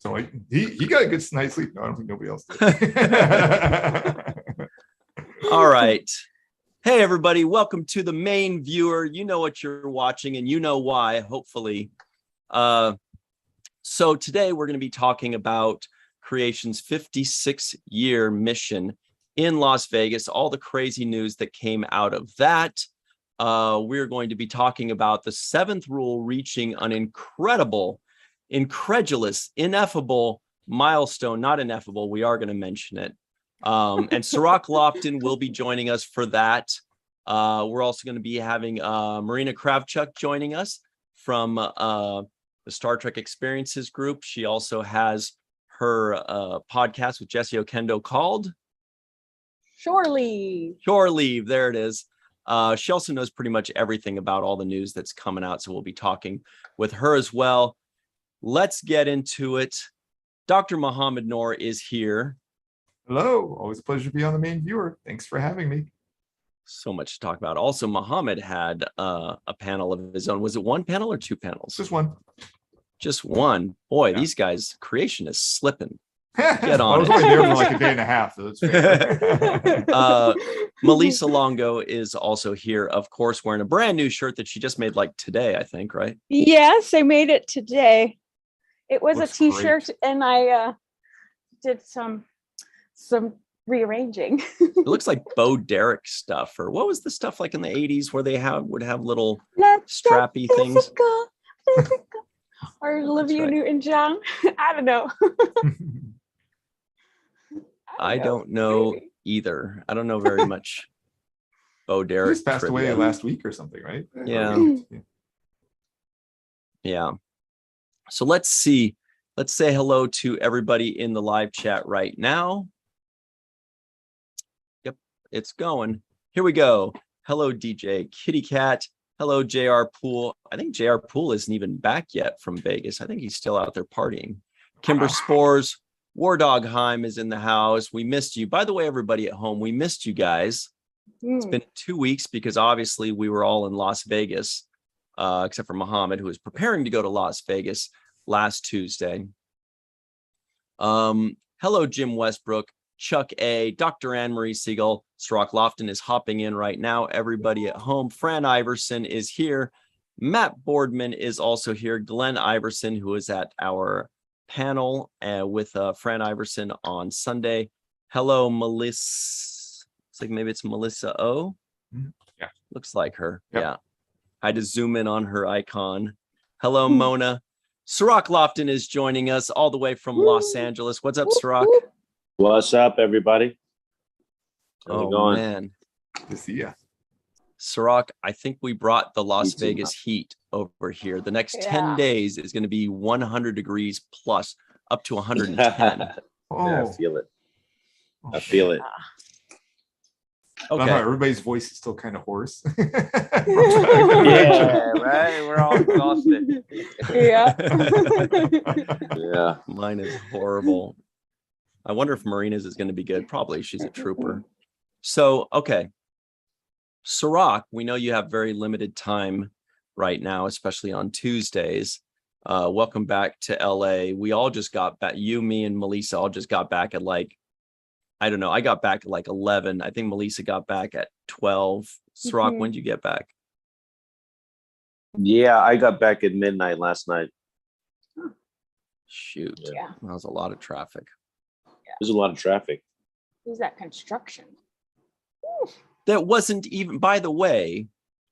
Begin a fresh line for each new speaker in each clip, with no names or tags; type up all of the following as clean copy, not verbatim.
So he got a good night's sleep. No, I don't think nobody else did.
All right. Hey, everybody. Welcome to the main viewer. You know what you're watching and you know why, hopefully. So today we're going to be talking about Creation's 56-year mission in Las Vegas, all the crazy news that came out of that. We're going to be talking about the seventh rule reaching an incredulous, ineffable milestone. Not ineffable. We are going to mention it. And Cirroc Lofton will be joining us for that. We're also going to be having Marina Kravchuk joining us from the Star Trek Experiences group. She also has her podcast with Jesse Okendo called
Shore Leave.
Shore Leave. There it is. She also knows pretty much everything about all the news that's coming out. So we'll be talking with her as well. Let's get into it. Dr. Mohammed Noor is here.
Hello. Always a pleasure to be on the main viewer. Thanks for having me.
So much to talk about. Also, Mohammed had a panel of his own. Was it one panel or two panels?
Just one.
Just one. Boy,
Yeah.
These guys, Creation is slipping.
Get
on
I was
it.
only there for like a day and a half, so it's fair.
Melissa Longo is also here, of course, wearing a brand new shirt that she just made like today, I think, right?
Yes, I made it today. It was
Looks
a t-shirt
great.
and I did some rearranging.
It looks like Bo Derek stuff, or what was the stuff like in the 80s where they would have little
Let's
strappy
get
things?
physical, physical. Or Olivia
right.
Newton-John. I don't know.
I don't know
Maybe.
either. I don't know very much Bo
He
Derek.
just passed away
trivia.
last week or something, right?
Yeah. Yeah. So let's see. Let's say hello to everybody in the live chat right now. Yep, it's going. Here we go. Hello, DJ Kitty Cat. Hello, JR Poole. I think JR Poole isn't even back yet from Vegas. I think he's still out there partying. Kimber Spores. War Dog Heim is in the house. We missed you. By the way, everybody at home, we missed you guys. It's been 2 weeks because obviously we were all in Las Vegas, except for Mohammed, who was preparing to go to Las Vegas last Tuesday. Hello, Jim Westbrook, Chuck A, Dr. Anne-Marie Siegel. Cirroc Lofton is hopping in right now. Everybody at home. Fran Iverson is here. Matt Boardman is also here. Glenn Iverson, who is at our panel with Fran Iverson on Sunday. Hello, Melissa. It's like maybe it's Melissa O.
Yeah.
Looks like her.
Yep.
Yeah. I had to zoom in on her icon. Hello, Mona. Cirroc Lofton is joining us all the way from Los Angeles. What's up, Cirroc?
What's up, everybody? How's it going?
Man.
Good to see ya.
Cirroc, I think we brought the Las
You too,
Vegas heat over here. The next
Yeah.
10 days is going to be 100 degrees plus up to 110.
Yeah, I
Oh,
feel it.
oh,
I feel it.
I love how
Okay.
everybody's voice is still kind of hoarse.
Yeah, right. We're all exhausted.
Yeah.
Yeah.
Mine is horrible. I wonder if Marina's is going to be good. Probably. She's a trooper. So, okay. Cirroc, we know you have very limited time right now, especially on Tuesdays. Welcome back to LA. We all just got back. You, me, and Melissa all just got back at like, I don't know. I got back at like 11. I think Melissa got back at 12. Cirroc,
Mhm.
when did you get back?
Yeah, I got back at midnight last night.
Shoot.
Yeah.
That was a lot of traffic.
There's a lot of traffic.
Who's that construction?
That wasn't even, by the way,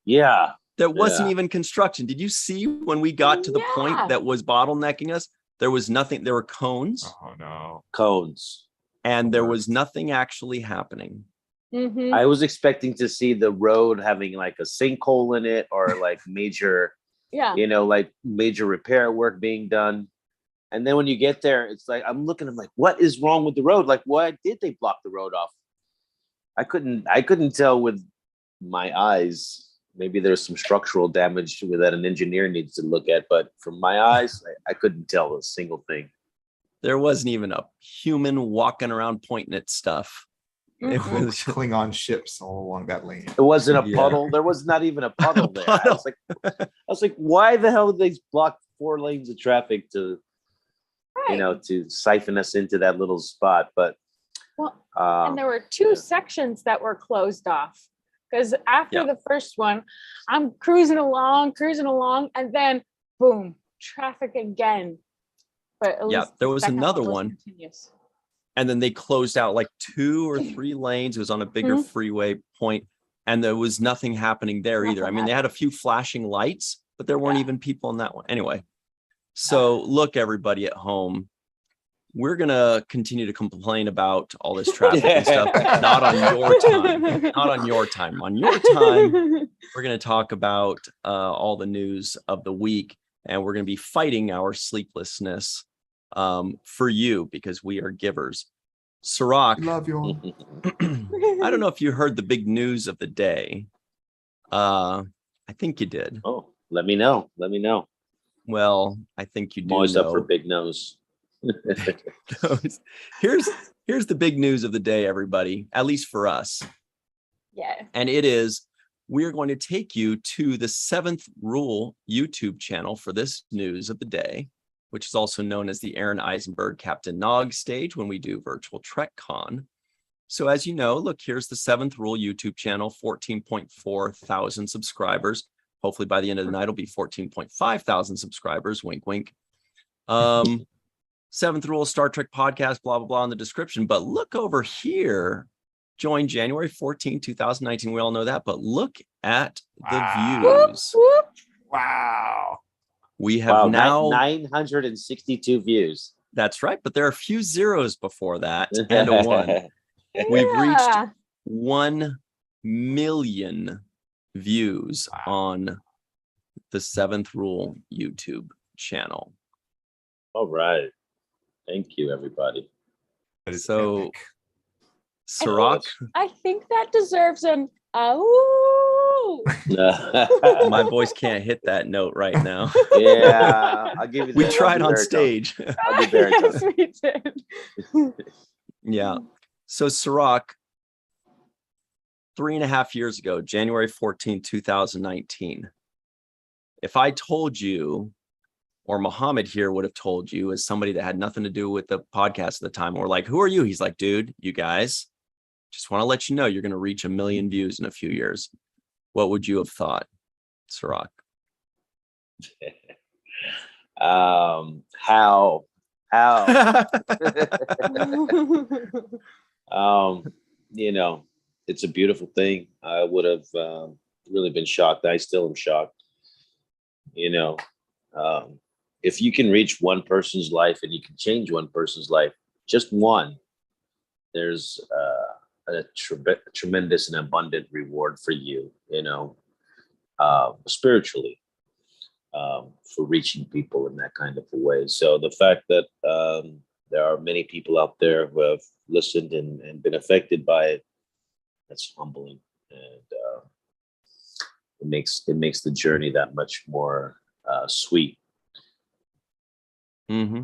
Yeah.
there wasn't
Yeah.
even construction. Did you see when we got to the
Yeah.
point that was bottlenecking us? There was nothing. There were cones
Oh no.
Cones.
and there was nothing actually happening.
Mm-hmm.
I was expecting to see the road having like a sinkhole in it or like major,
Yeah.
like major repair work being done. And then when you get there, it's like, I'm like, what is wrong with the road? Like, why did they block the road off? I couldn't tell with my eyes. Maybe there's some structural damage that an engineer needs to look at, but from my eyes, I couldn't tell a single thing.
There wasn't even a human walking around pointing at stuff. It
Mhm.
was
Klingon ships all along that lane.
It wasn't a
Yeah.
puddle. There was not even a puddle there. I
Puddle.
was like, why the hell did they block 4 lanes of traffic to
Right.
to siphon us into that little spot. But
Well, and there were two
yeah.
sections that were closed off because after
Yeah.
the first one, I'm cruising along, and then boom, traffic again. But at
Yeah,
least
there
the
was
second
another
was
one.
continuous.
And then they closed out like 2 or 3 lanes. It was on a bigger
Mhm.
freeway point, and there was nothing happening there either. I mean, they had a few flashing lights, but there weren't
Yeah.
even people on that one. Anyway, so look, everybody at home, we're gonna continue to complain about all this traffic and stuff. Not on your time. Not on your time. On your time, we're going to talk about all the news of the week, and we're going to be fighting our sleeplessness for you because we are givers. Sirach,
We love you all.
I don't know if you heard the big news of the day. I think you did.
Oh, let me know.
Well, I think you
I'm
do
always up for
know.
big nose.
Here's the big news of the day, everybody, at least for us.
Yeah.
And it is, we're going to take you to the 7th Rule YouTube channel for this news of the day, which is also known as the Aaron Eisenberg Captain Nog stage when we do virtual TrekCon. So as you know, look, here's the 7th Rule YouTube channel, 14.4 thousand subscribers. Hopefully by the end of the night, it'll be 14.5 thousand subscribers. Wink, wink. 7th Rule, Star Trek podcast, blah, blah, blah in the description. But look over here. Join January 14, 2019. We all know that, but look at the
Wow.
views.
Whoop.
Wow.
We have now,
962 views.
that's right, but there are a few zeros before that and a 1. We've reached
Yeah.
1 million views
Wow.
on the 7th Rule YouTube channel.
All right. Thank you, everybody.
That is
So,
epic.
Sirach,
I think that deserves an oh.
my voice can't hit that note right now.
Yeah, I'll give you.
We
I'll
tried
do
on
baritone.
stage.
I'll do baritone.
Yes, we did.
Yeah. So Sirach, 3.5 years ago, January 14, 2019, if I told you, or Muhammad here would have told you as somebody that had nothing to do with the podcast at the time, we're like, who are you? He's like, dude, you guys, just want to let you know you're going to reach 1 million views in a few years. What would you have thought, Sirach?
How it's a beautiful thing. I would have really been shocked. I still am shocked. If you can reach one person's life and you can change one person's life, just one, there's a tremendous and abundant reward for you, spiritually, for reaching people in that kind of a way. So the fact that there are many people out there who have listened and been affected by it, that's humbling, and it makes the journey that much more sweet.
Mm-hmm.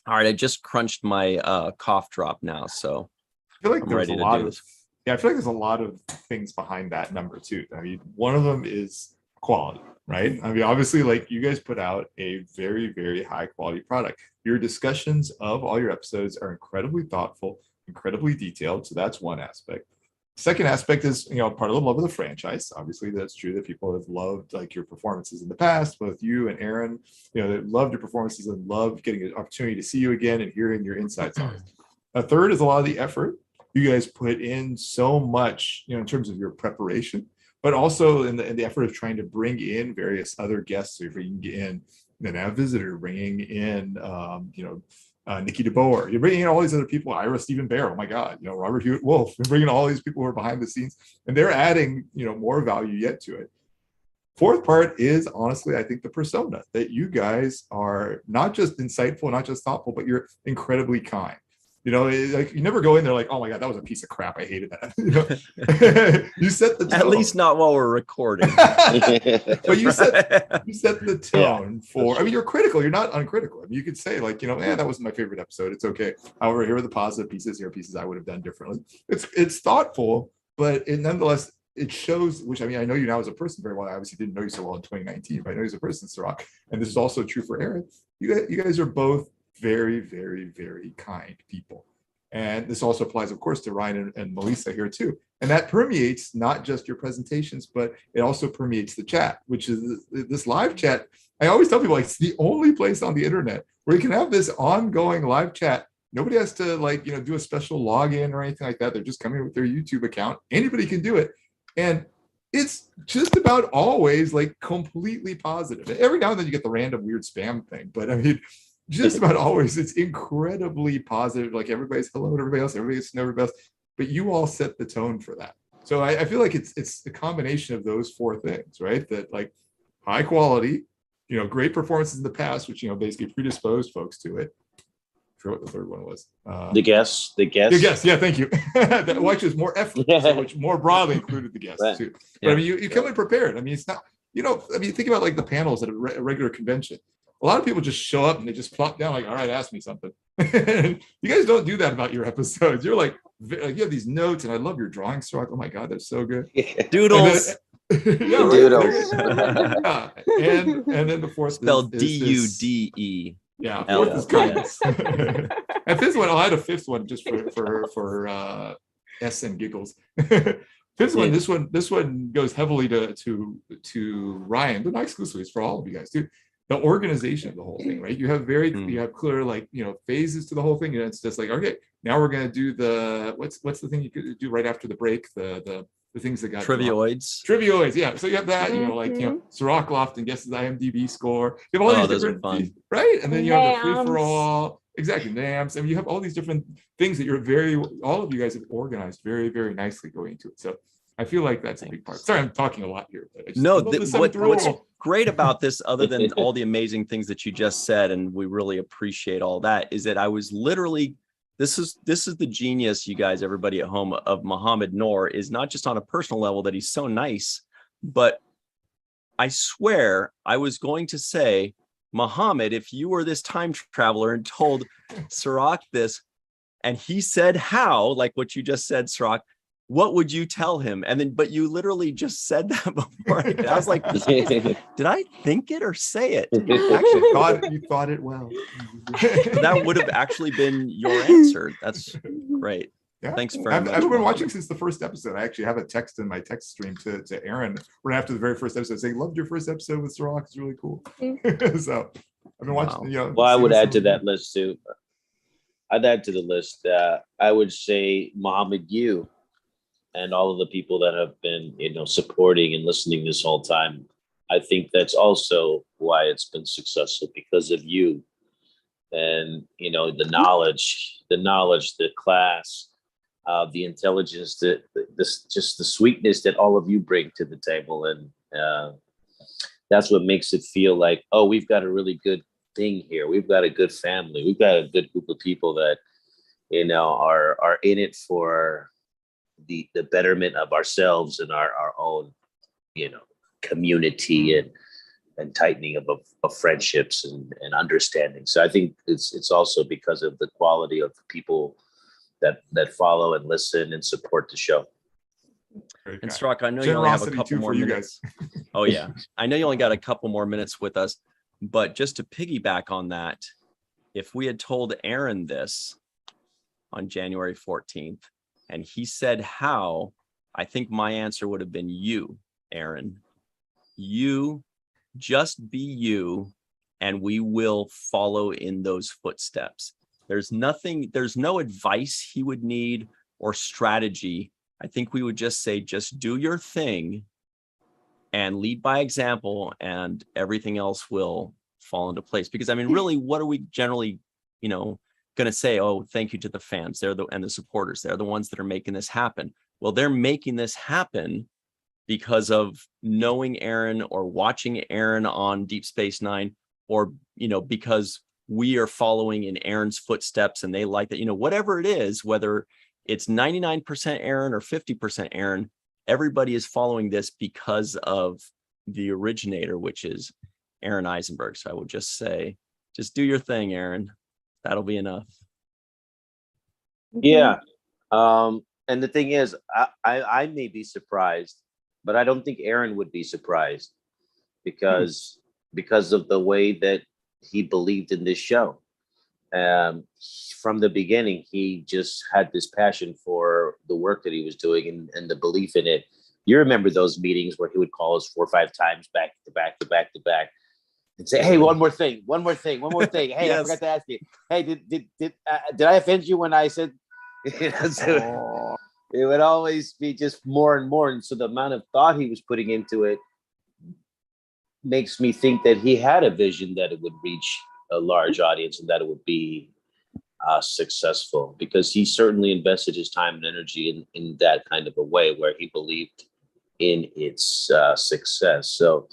All right, I just crunched my cough drop now, so
I feel like
I'm
there's a
ready to
lot
do
of
this.
I feel like there's a lot of things behind that number too. I mean, one of them is quality, right? I mean, obviously, like you guys put out a very, very high quality product. Your discussions of all your episodes are incredibly thoughtful, incredibly detailed. So that's one aspect. Second aspect is, part of the love of the franchise. Obviously, that's true that people have loved like your performances in the past, both you and Aaron. They loved your performances and loved getting an opportunity to see you again and hearing your insights on it. A third is a lot of the effort. You guys put in so much, in terms of your preparation, but also in the effort of trying to bring in various other guests. So you're bringing in a visitor, bringing in, Nikki DeBoer. You're bringing in all these other people, Ira Stephen Bear. Oh my God, Robert Hewitt Wolf. You're bringing all these people who are behind the scenes, and they're adding, more value yet to it. Fourth part is honestly, I think the persona that you guys are not just insightful, not just thoughtful, but you're incredibly kind. Like you never go in there like, oh my God, that was a piece of crap. I hated that. You set the tone.
At least not while we're recording.
But you set the tone for. I mean, you're critical. You're not uncritical. I mean, you could say like, that was my favorite episode. It's okay. However, here are the positive pieces. Here are pieces I would have done differently. It's thoughtful, but nonetheless, it shows. Which I mean, I know you now as a person very well. I obviously didn't know you so well in 2019, but I know you as a person, Sirach. And this is also true for Aaron. You guys are both very, very, very kind people. And this also applies, of course, to Ryan and Melissa here too. And that permeates not just your presentations, but it also permeates the chat, which is this live chat. I always tell people, like, it's the only place on the internet where you can have this ongoing live chat. Nobody has to, like, do a special login or anything like that. They're just coming with their YouTube account. Anybody can do it. And it's just about always like completely positive. Every now and then you get the random weird spam thing, but I mean, just about always it's incredibly positive. Like everybody's hello to everybody else, everybody gets to know everybody else, but you all set the tone for that. So I feel like it's the combination of those four things, right? That, like, high quality, great performances in the past, which basically predisposed folks to it. I forget what the third one was.
The guests.
Yeah, thank you. Well, actually, it's more effort, so which more broadly included the guests
Right.
too. But
Yeah.
I mean, you come in prepared. I mean, it's not, I mean, think about like the panels at a regular convention. A lot of people just show up and they just plop down like, all right, ask me something. You guys don't do that about your episodes. You're like you have these notes, and I love your drawing, Strock. Oh my God, that's so good.
Doodles.
Yeah, right.
Doodles.
Yeah. And then the fourth
Spelled
is this-
DUDE.
Yeah,
L-
fourth is kindness. And fifth one, I'll add a fifth one just for S and giggles. Fifth one, this one goes heavily to Ryan, but not exclusively. It's for all of you guys too. The organization of the whole thing, right? You have you have clear, like, phases to the whole thing, and it's just like, okay, now we're gonna do the what's the thing you could do right after the break, the things that got
Trivioids.
yeah. So you have that, Sirach Lofton guesses the IMDb score. You have all these
those are
different
fun.
right? And then you have the free for
Nams.
all. Exactly, NAMS. I mean, you have all these different things that all of you guys have organized very, very nicely going into it. So I feel like that's a big part. Sorry, I'm talking a lot here. But I just love the seventh
what's
rule.
great about this, other than all the amazing things that you just said, and we really appreciate all that, is that I was literally, this is the genius, you guys, everybody at home, of Muhammad Noor, is not just on a personal level that he's so nice, but I swear I was going to say, Muhammad, if you were this time traveler and told Sirach this, and he said how, like what you just said, Sirach, what would you tell him? And then, but you literally just said that before. I was like, did I think it or say it?
Actually, you thought it well.
That would have actually been your answer. That's great.
Yeah.
Thanks very
I've
much.
been
Muhammad.
watching since the first episode. I actually have a text in my text stream to Aaron right after the very first episode saying, loved your first episode with Sirach. It's really cool. So I've been watching,
Well, I would
seeing
add to
some-
that list too. I'd add to the list. I would say Muhammad, you and all of the people that have been, supporting and listening this whole time. I think that's also why it's been successful, because of you and, the knowledge, the class, the intelligence, just the sweetness that all of you bring to the table. And that's what makes it feel like, oh, we've got a really good thing here. We've got a good family. We've got a good group of people that, are in it for the betterment of ourselves and our own, community and tightening of friendships and understanding. So I think it's also because of the quality of the people that follow and listen and support the show.
And Strzok, I know you only have a
Generosity
couple
too
more
for you
minutes. Oh yeah, I know you only got a couple more minutes with us, but just to piggyback on that, if we had told Aaron this on January 14th, and he said how, I think my answer would have been you, Aaron. You just be you, and we will follow in those footsteps. There's no advice he would need or strategy. I think we would just say, just do your thing and lead by example, and everything else will fall into place. Because I mean, really, what are we generally, going to say? Oh, thank you to the fans. And the supporters. They're the ones that are making this happen. Well, they're making this happen because of knowing Aaron or watching Aaron on Deep Space Nine, or, because we are following in Aaron's footsteps and they like that, whatever it is, whether it's 99% Aaron or 50% Aaron, everybody is following this because of the originator, which is Aaron Eisenberg. So I would just say, just do your thing, Aaron. That'll be enough.
Yeah. And the thing is, I may be surprised, but I don't think Aaron would be surprised because of the way that he believed in this show. from the beginning, he just had this passion for the work that he was doing and the belief in it. You remember those meetings where he would call us 4 or 5 times back to back to back to back and say, "Hey, one more thing. Hey,
Yes.
I forgot to ask you. Hey, did I offend you when I said?" So it would always be just more and more. And so the amount of thought he was putting into it makes me think that he had a vision that it would reach a large audience and that it would be successful, because he certainly invested his time and energy in that kind of a way where he believed in its success. So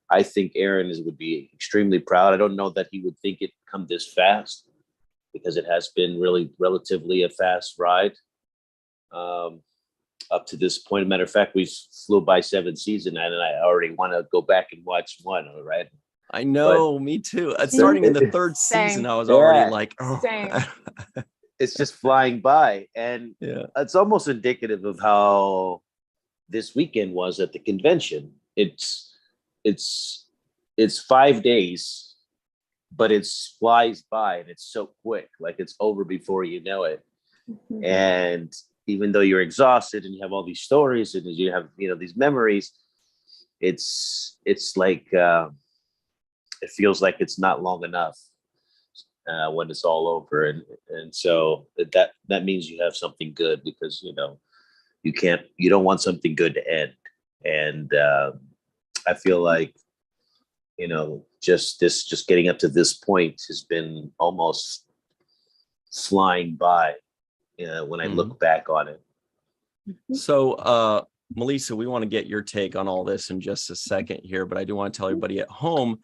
I think Aaron would be extremely proud. I don't know that he would think it come this fast, because it has been really relatively a fast ride up to this point. Matter of fact, we flew by 7 seasons, and I already want to go back and watch one. All right.
I know, me too. Starting in the 3rd season, I was already like, oh.
Same.
It's just flying by. And it's almost indicative of how this weekend was at the convention. It's 5 days, but it flies by, and it's so quick, like it's over before you know it.
Mhm.
And even though you're exhausted and you have all these stories and you have, these memories, it's like, it feels like it's not long enough when it's all over. And so that means you have something good, because, you don't want something good to end. And I feel like, just getting up to this point has been almost flying by when I look back on it.
So, Melissa, we want to get your take on all this in just a second here, but I do want to tell everybody at home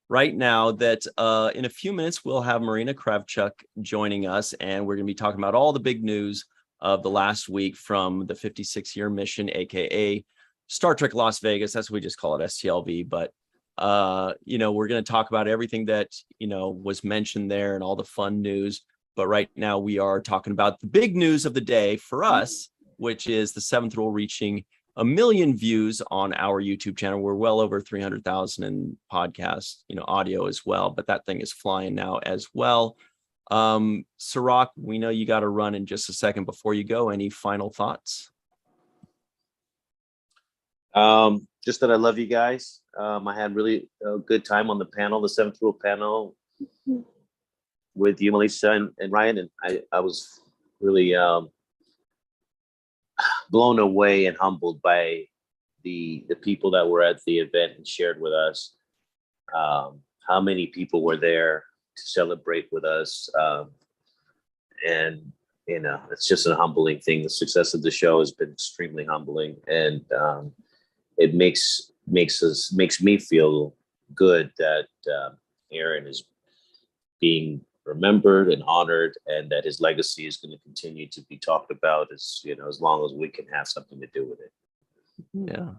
right now that in a few minutes, we'll have Marina Kravchuk joining us, and we're going to be talking about all the big news of the last week from the 56-year mission, aka Star Trek Las Vegas. That's what we just call it, STLV. But we're going to talk about everything that was mentioned there and all the fun news. But right now we are talking about the big news of the day for us, which is the 7th rule reaching 1 million views on our YouTube channel. We're well over 300,000 in podcast, audio as well, but that thing is flying now as well. Sirach, we know you got to run in just a second. Before you go, any final thoughts?
Just that I love you guys. I had really a good time on the panel, the 7th rule panel with you, Melissa and Ryan. And I was really blown away and humbled by the people that were at the event and shared with us how many people were there to celebrate with us. And it's just a humbling thing. The success of the show has been extremely humbling, and it makes me feel good that Aaron is being remembered and honored, and that his legacy is going to continue to be talked about as long as we can have something to do with it.
Yeah.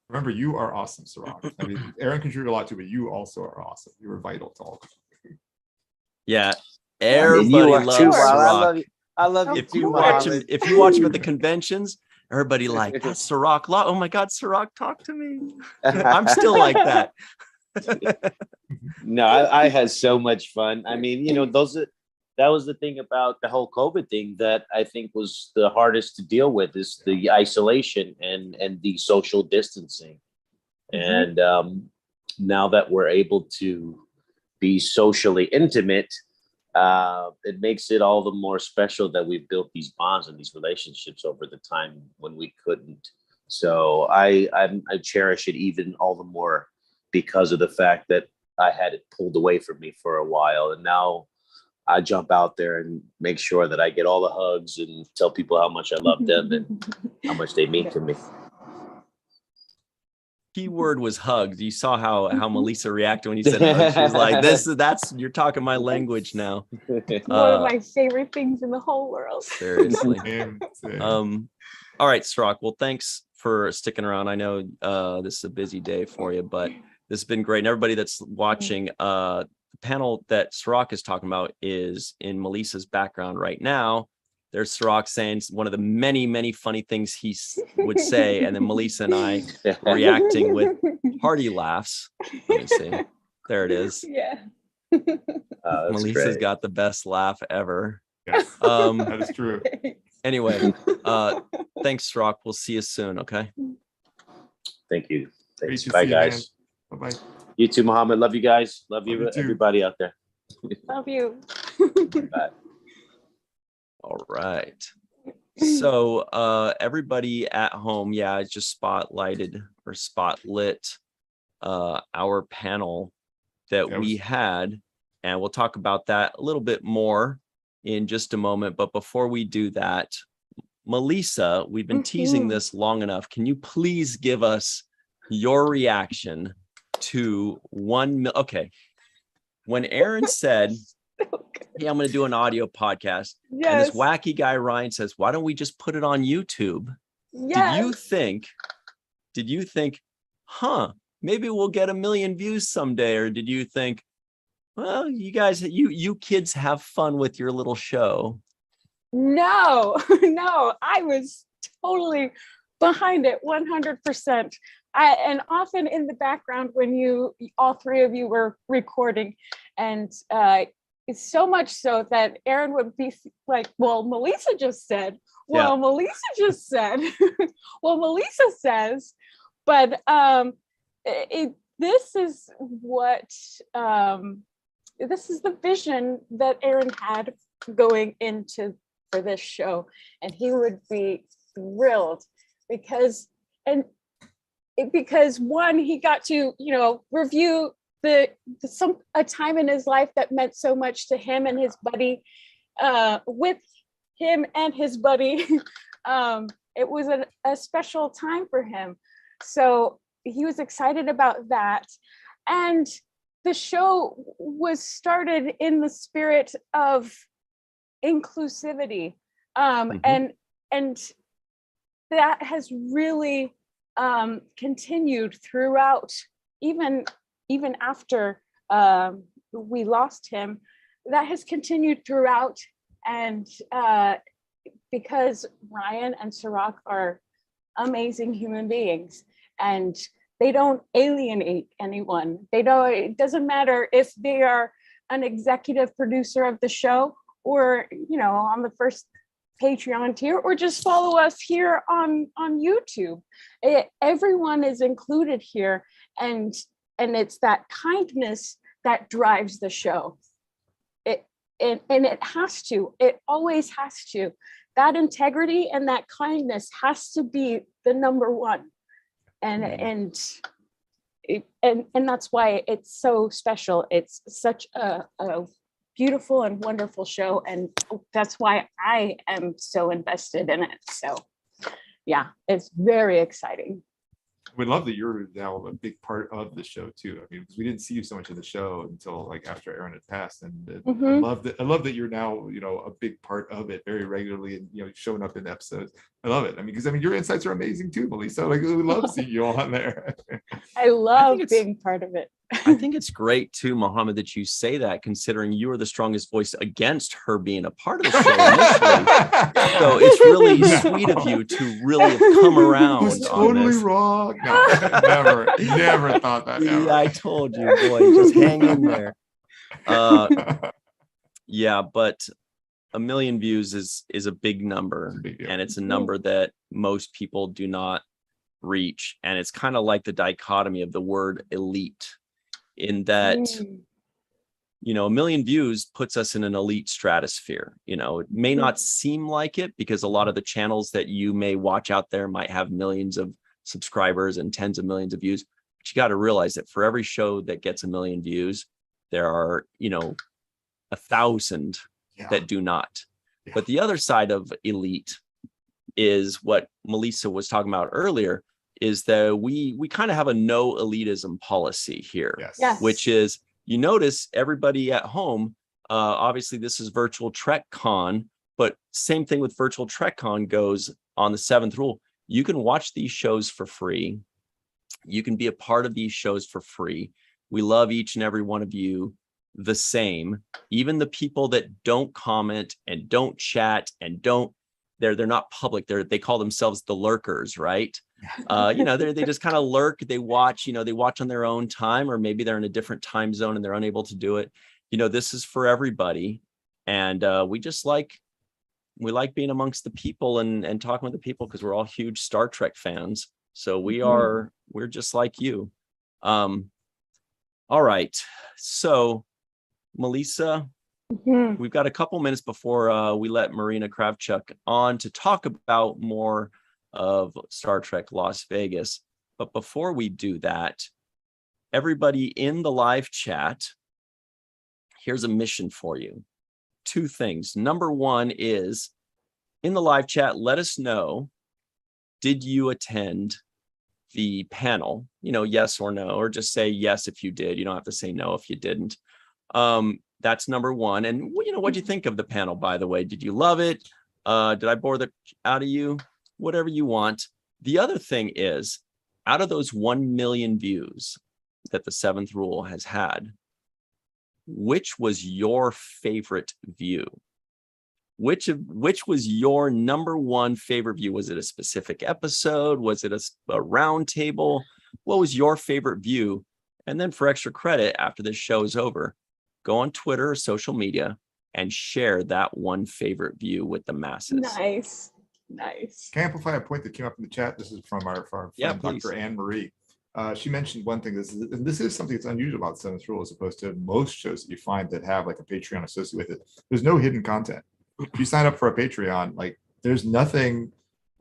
Remember, you are awesome, Sirach. I mean, Aaron contributed a lot too, but you also are awesome. You were vital to all of it.
Yeah. Everybody loves Sirach.
I love you
If
too,
you watch him,
Mohammed.
if you watch him at the conventions, everybody like, that's Sirach. Oh my God, Sirach, talk to me. I'm still like that.
No, I had so much fun. I mean, that was the thing about the whole COVID thing that I think was the hardest to deal with, is the isolation and the social distancing. And now that we're able to be socially intimate, it makes it all the more special that we've built these bonds and these relationships over the time when we couldn't. So I cherish it even all the more because of the fact that I had it pulled away from me for a while, and now I jump out there and make sure that I get all the hugs and tell people how much I love them and how much they mean to me.
Key word was hugs. You saw how Melissa reacted when you said hugs. She was like, that's you're talking my language now.
One of my favorite things in the whole world.
Seriously.
Same.
All right, Sirach. Well, thanks for sticking around. I know this is a busy day for you, but this has been great. And everybody that's watching, the panel that Sirach is talking about is in Melissa's background right now. There's Sirach saying one of the many, many funny things he would say, and then Melissa and I reacting with hearty laughs. Let me see. There it is.
Yeah.
That's
Melissa's
great.
got the best laugh ever.
Yeah,
Um,
that is true.
anyway, thanks, Rock. We'll see you soon. Okay.
Thank you.
Great
Thanks.
to
Bye,
see you, man.
guys.
Bye-bye.
You too, Mohammed. Love you guys. Love
Love
you,
you too.
everybody out there.
Love you.
Bye.
All right. So everybody at home, I just spotlighted or spotlit our panel that we had, and we'll talk about that a little bit more in just a moment. But before we do that, Melissa, we've been teasing this long enough. Can you please give us your reaction to okay, when Aaron said, hey, I'm going to do an audio podcast.
Yes.
And this wacky guy, Ryan, says, why don't we just put it on YouTube?
Yes.
Did you think, maybe we'll get 1 million views someday? Or did you think, well, you guys, you kids have fun with your little show?
No, I was totally behind it 100%. And often in the background when all three of you were recording, and it's so much so that Aaron would be like, well, Melissa just said, well, Melissa just said, well, Melissa says, but this is the vision that Aaron had going into for this show, and he would be thrilled because one, he got to review a time in his life that meant so much to him and his buddy, with him and his buddy. It was a special time for him, so he was excited about that. And the show was started in the spirit of inclusivity, and that has really continued throughout, even after we lost him. That has continued throughout, and because Ryan and Sirach are amazing human beings, and they don't alienate anyone. It doesn't matter if they are an executive producer of the show, or on the first Patreon tier, or just follow us here on YouTube. Everyone is included here, and it's that kindness that drives the show. It has to. It always has to. That integrity and that kindness has to be the number one. And that's why it's so special. It's such a beautiful and wonderful show, and that's why I am so invested in it. So yeah, it's very exciting.
We love that you're now a big part of the show too. I mean, because we didn't see you so much in the show until like after Aaron had passed, and I love that you're now a big part of it very regularly, and showing up in episodes. I love it. I mean, because your insights are amazing too, Melissa. Like, we love seeing you on there.
I love being part of it.
I think it's great too, Mohammed, that you say that, considering you are the strongest voice against her being a part of the show initially. So it's really sweet of you to really have come around.
It's totally wrong. No, never thought that. Ever.
I told you, boy, just hang in there. Yeah, but 1 million views is a big number, and it's a number that most people do not reach. And it's kind of like the dichotomy of the word elite, in that 1 million views puts us in an elite stratosphere. It may not seem like it, because a lot of the channels that you may watch out there might have millions of subscribers and tens of millions of views. But you got to realize that for every show that gets 1 million views, there are 1,000 that do not. But the other side of elite is what Melissa was talking about earlier, is that we kind of have a no elitism policy here.
Yes.
Which is, you notice everybody at home, obviously this is virtual Trek Con, but same thing with virtual Trek Con goes on the 7th rule. You can watch these shows for free. You can be a part of these shows for free. We love each and every one of you the same. Even the people that don't comment and don't chat and they're not public. They call themselves the lurkers, right? They just kind of lurk. They watch, they watch on their own time, or maybe they're in a different time zone and they're unable to do it. this is for everybody. And we like being amongst the people and talking with the people because we're all huge Star Trek fans. So we're just like you. All right. So Melissa, we've got a couple minutes before we let Marina Kravchuk on to talk about more of Star Trek Las Vegas. But before we do that, everybody in the live chat, here's a mission for you. 2 things. Number 1 is in the live chat, let us know, did you attend the panel? Yes or no, or just say yes if you did. You don't have to say no if you didn't. That's number 1. And what do you think of the panel, by the way? Did you love it? Did I bore the out of you? Whatever you want. The other thing is, out of those 1 million views that the 7th Rule has had, which was your favorite view? Which was your number 1 favorite view? Was it a specific episode? Was it a round table? What was your favorite view? And then for extra credit, after this show is over, go on Twitter or social media and share that one favorite view with the masses.
Nice.
Can I amplify a point that came up in the chat? This is from our friend, Dr. Anne Marie. She mentioned one thing. This is something that's unusual about the 7th Rule as opposed to most shows that you find that have like a Patreon associated with it. There's no hidden content. If you sign up for a Patreon, like there's nothing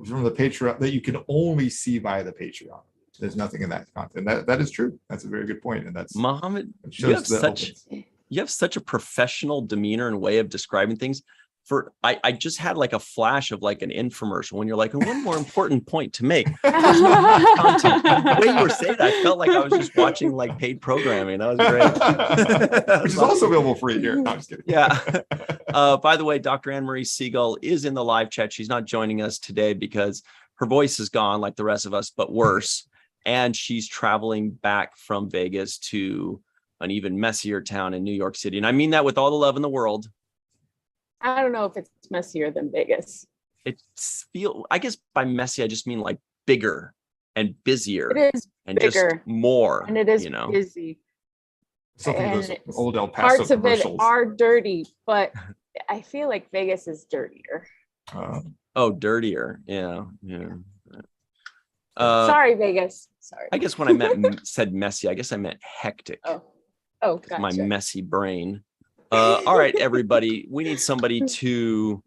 from the Patreon that you can only see via the Patreon. There's nothing in that content. That is true. That's a very good point. And that's
Mohammed, you have such a professional demeanor and way of describing things. I just had like a flash of like an infomercial when you're like, and one more important point to make. There's no content. The way you were saying it, I felt like I was just watching like paid programming. That was great.
Which is also available free here. No, I'm just kidding.
Yeah. By the way, Dr. Anne-Marie Siegel is in the live chat. She's not joining us today because her voice is gone like the rest of us, but worse. And she's traveling back from Vegas to an even messier town in New York City. And I mean that with all the love in the world.
I don't know if it's messier than Vegas.
I guess by messy, I just mean like bigger and busier.
It is
and
bigger.
Just more.
And it is busy.
Something those old El Paso
parts of
commercials.
it are dirty, but I feel like Vegas is dirtier.
Dirtier. Yeah.
Sorry, Vegas. Sorry.
I guess when I said messy, I guess I meant hectic.
Oh, gotcha.
My messy brain. All right, everybody, we need somebody to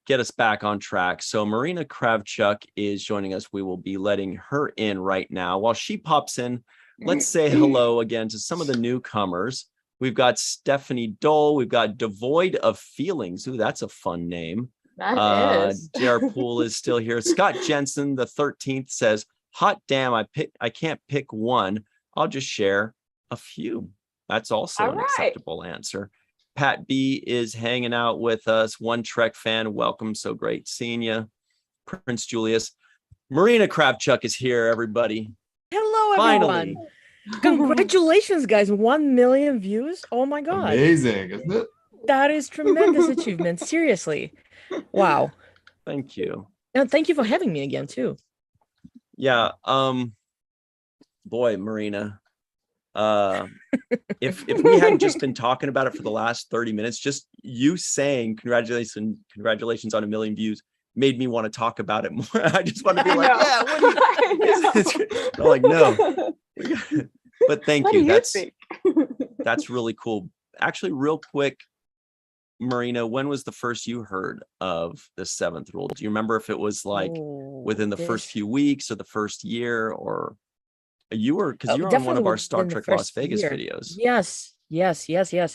get us back on track. So Marina Kravchuk is joining us. We will be letting her in right now. While she pops in, let's say hello again to some of the newcomers. We've got Stephanie Dole. We've got Devoid of Feelings. Ooh, that's a fun name.
That is.
JR Poole is still here. Scott Jensen, the 13th, says, hot damn, I can't pick one. I'll just share a few. That's also an acceptable answer. Pat B is hanging out with us. One Trek fan. Welcome. So great seeing you. Prince Julius. Marina Kravchuk is here, everybody.
Hello, everyone.
Finally.
Congratulations, guys. 1 million views. Oh my God.
Amazing, isn't it?
That is tremendous achievement. Seriously. Wow.
Thank you.
And thank you for having me again, too.
Yeah. Boy, Marina. If we hadn't just been talking about it for the last 30 minutes, just you saying congratulations on 1 million views made me want to talk about it more. I just want to be like, yeah, what do you I'm like, no. But thank you. That's really cool. Actually, real quick, Marina, when was the first you heard of the 7th Rule? Do you remember if it was like within the first few weeks or the first year, or you were, because you're on one of our Star Trek Las Vegas videos.
Yes.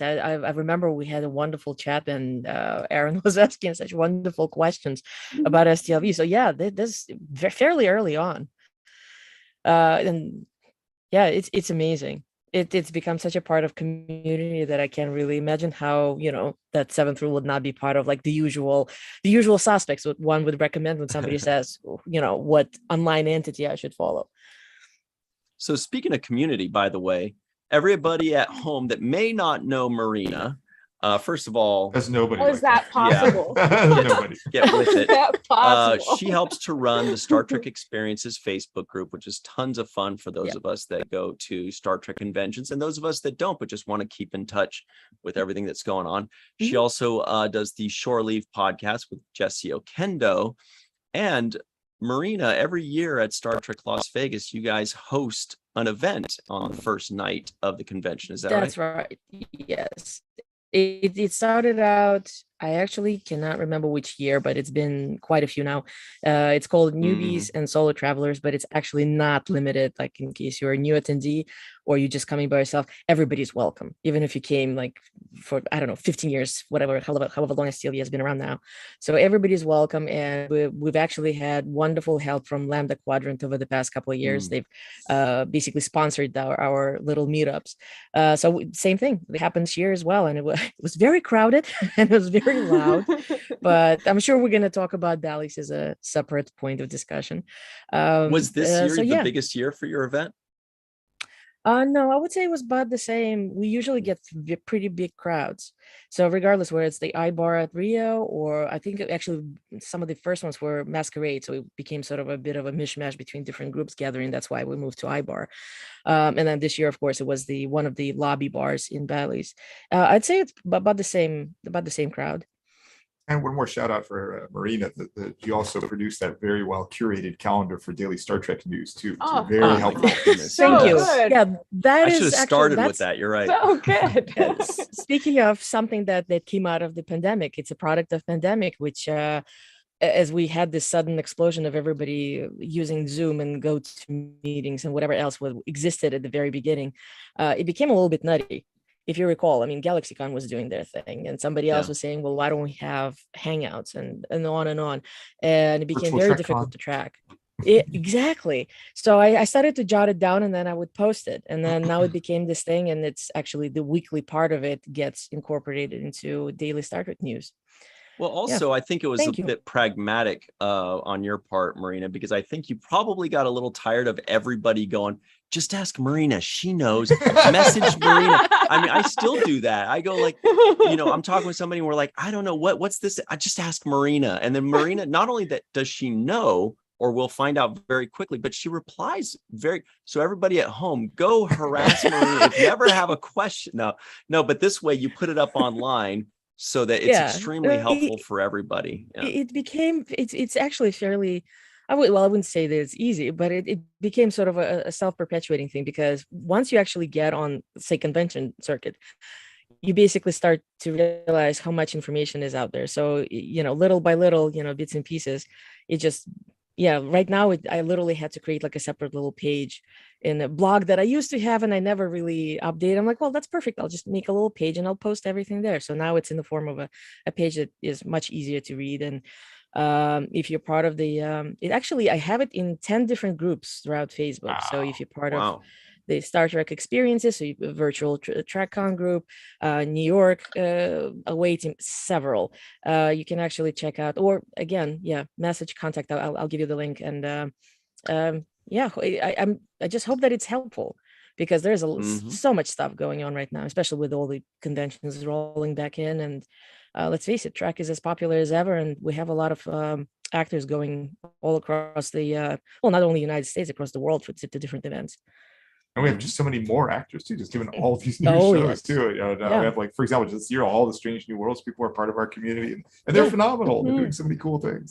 I remember we had a wonderful chat, and Aaron was asking such wonderful questions about STLV. So yeah, this fairly early on. And yeah, it's amazing. It's become such a part of community that I can't really imagine how, that 7th Rule would not be part of like the usual suspects, what one would recommend when somebody says, what online entity I should follow.
So speaking of community, by the way, everybody at home that may not know Marina, First of all,
That's nobody.
How is that possible?
Nobody.
get with
How is
it.
that possible?
She helps to run the Star Trek Experiences Facebook group, which is tons of fun for those of us that go to Star Trek conventions and those of us that don't, but just want to keep in touch with everything that's going on. She also does the Shore Leave podcast with Jesse Okendo. And Marina, every year at Star Trek Las Vegas, you guys host an event on the first night of the convention. Is that right?
That's right. Yes. It started out, I actually cannot remember which year, but it's been quite a few now. It's called Newbies and Solo Travelers, but it's actually not limited. Like in case you're a new attendee or you're just coming by yourself, everybody's welcome. Even if you came like for, I don't know, 15 years, whatever, however long STLV has been around now. So everybody's welcome. And we've actually had wonderful help from Lambda Quadrant over the past couple of years. They've basically sponsored our little meetups. Same thing, it happens here as well. And it was very crowded and it was very loud, but I'm sure we're going to talk about Bally's as a separate point of discussion.
Was this year the biggest year for your event?
No, I would say it was about the same. We usually get pretty big crowds. So regardless where it's the iBar at Rio, or I think actually some of the first ones were Masquerade. So it became sort of a bit of a mishmash between different groups gathering. That's why we moved to iBar. And then this year, of course, it was one of the lobby bars in Bally's. I'd say it's about the same crowd.
And one more shout out for Marina, that you also produced that very well curated calendar for Daily Star Trek News too. So very helpful.
Thank you.
Good.
Yeah, that
I
is
should have
actually,
started with that. You're right.
So good.
Speaking of something that came out of the pandemic, it's a product of pandemic, which as we had this sudden explosion of everybody using Zoom and go-to meetings and whatever else existed at the very beginning, it became a little bit nutty. If you recall, I mean, GalaxyCon was doing their thing and somebody else was saying, well, why don't we have Hangouts and on and on. And it became very difficult to track. Exactly. So I started to jot it down and then I would post it. And then now it became this thing. And it's actually the weekly part of it gets incorporated into Daily Star Trek News.
Well, also, I think it was a bit pragmatic on your part, Marina, because I think you probably got a little tired of everybody going, just ask Marina. She knows. Message Marina. I mean, I still do that. I go like, I'm talking with somebody and we're like, I don't know, what's this? I just ask Marina. And then Marina, not only that does she know, or we'll find out very quickly, but she replies so everybody at home, go harass Marina. If you ever have a question, no, but this way you put it up online so that it's extremely helpful for everybody.
It's actually fairly, I wouldn't say that it's easy, but it became sort of a self-perpetuating thing, because once you actually get on, say, convention circuit, you basically start to realize how much information is out there. So, little by little, bits and pieces, it just, right now I literally had to create like a separate little page in a blog that I used to have and I never really update. I'm like, well, that's perfect. I'll just make a little page and I'll post everything there. So now it's in the form of a page that is much easier to read. And if you're part of the, I have it in 10 different groups throughout Facebook. Wow. So if you're part of the Star Trek Experiences, so a virtual TrekCon group, New York awaiting several, you can actually check out, or again, message contact. I'll give you the link. And I just hope that it's helpful, because there's so much stuff going on right now, especially with all the conventions rolling back in. And let's face it, Trek is as popular as ever, and we have a lot of actors going all across the not only United States, across the world to different events.
And we have just so many more actors too, just given all of these new shows too. We have, like, for example, this year, all the Strange New Worlds people are part of our community, and they're phenomenal. They're doing so many cool things.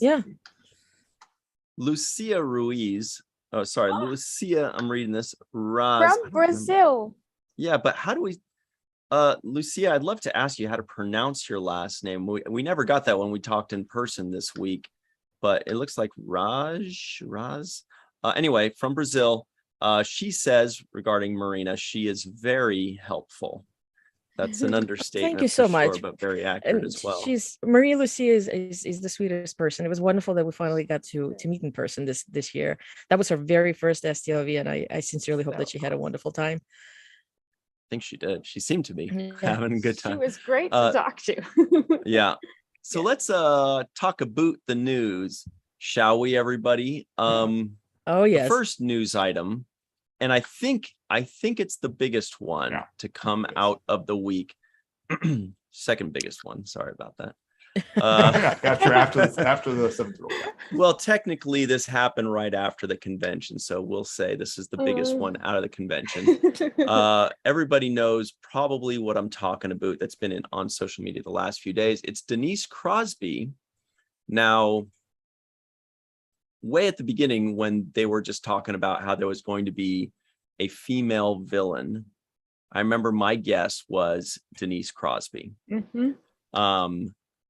Lucia Ruiz. Oh, sorry, Lucia. I'm reading this. Raz,
from Brazil.
Yeah, but how do we? Lucia, I'd love to ask you how to pronounce your last name. We never got that when we talked in person this week, but it looks like Raz. Anyway, from Brazil. She says regarding Marina, she is very helpful. That's an understatement.
Thank you so much.
But very accurate as well.
Maria Lucia is the sweetest person. It was wonderful that we finally got to meet in person this year. That was her very first STLV, and I sincerely hope that she had a wonderful time.
I think she did. She seemed to be having a good time.
She was great to talk to.
Yeah. So let's talk about the news, shall we, everybody? Oh yes. The first news item. And I think it's the biggest one to come out of the week. second biggest one. Sorry about that.
after the seventh rule. Yeah.
Well, technically, this happened right after the convention, so we'll say this is the biggest one out of the convention. Everybody knows probably what I'm talking about. That's been on social media the last few days. It's Denise Crosby. Now, way at the beginning, when they were just talking about how there was going to be a female villain, I remember my guess was Denise Crosby.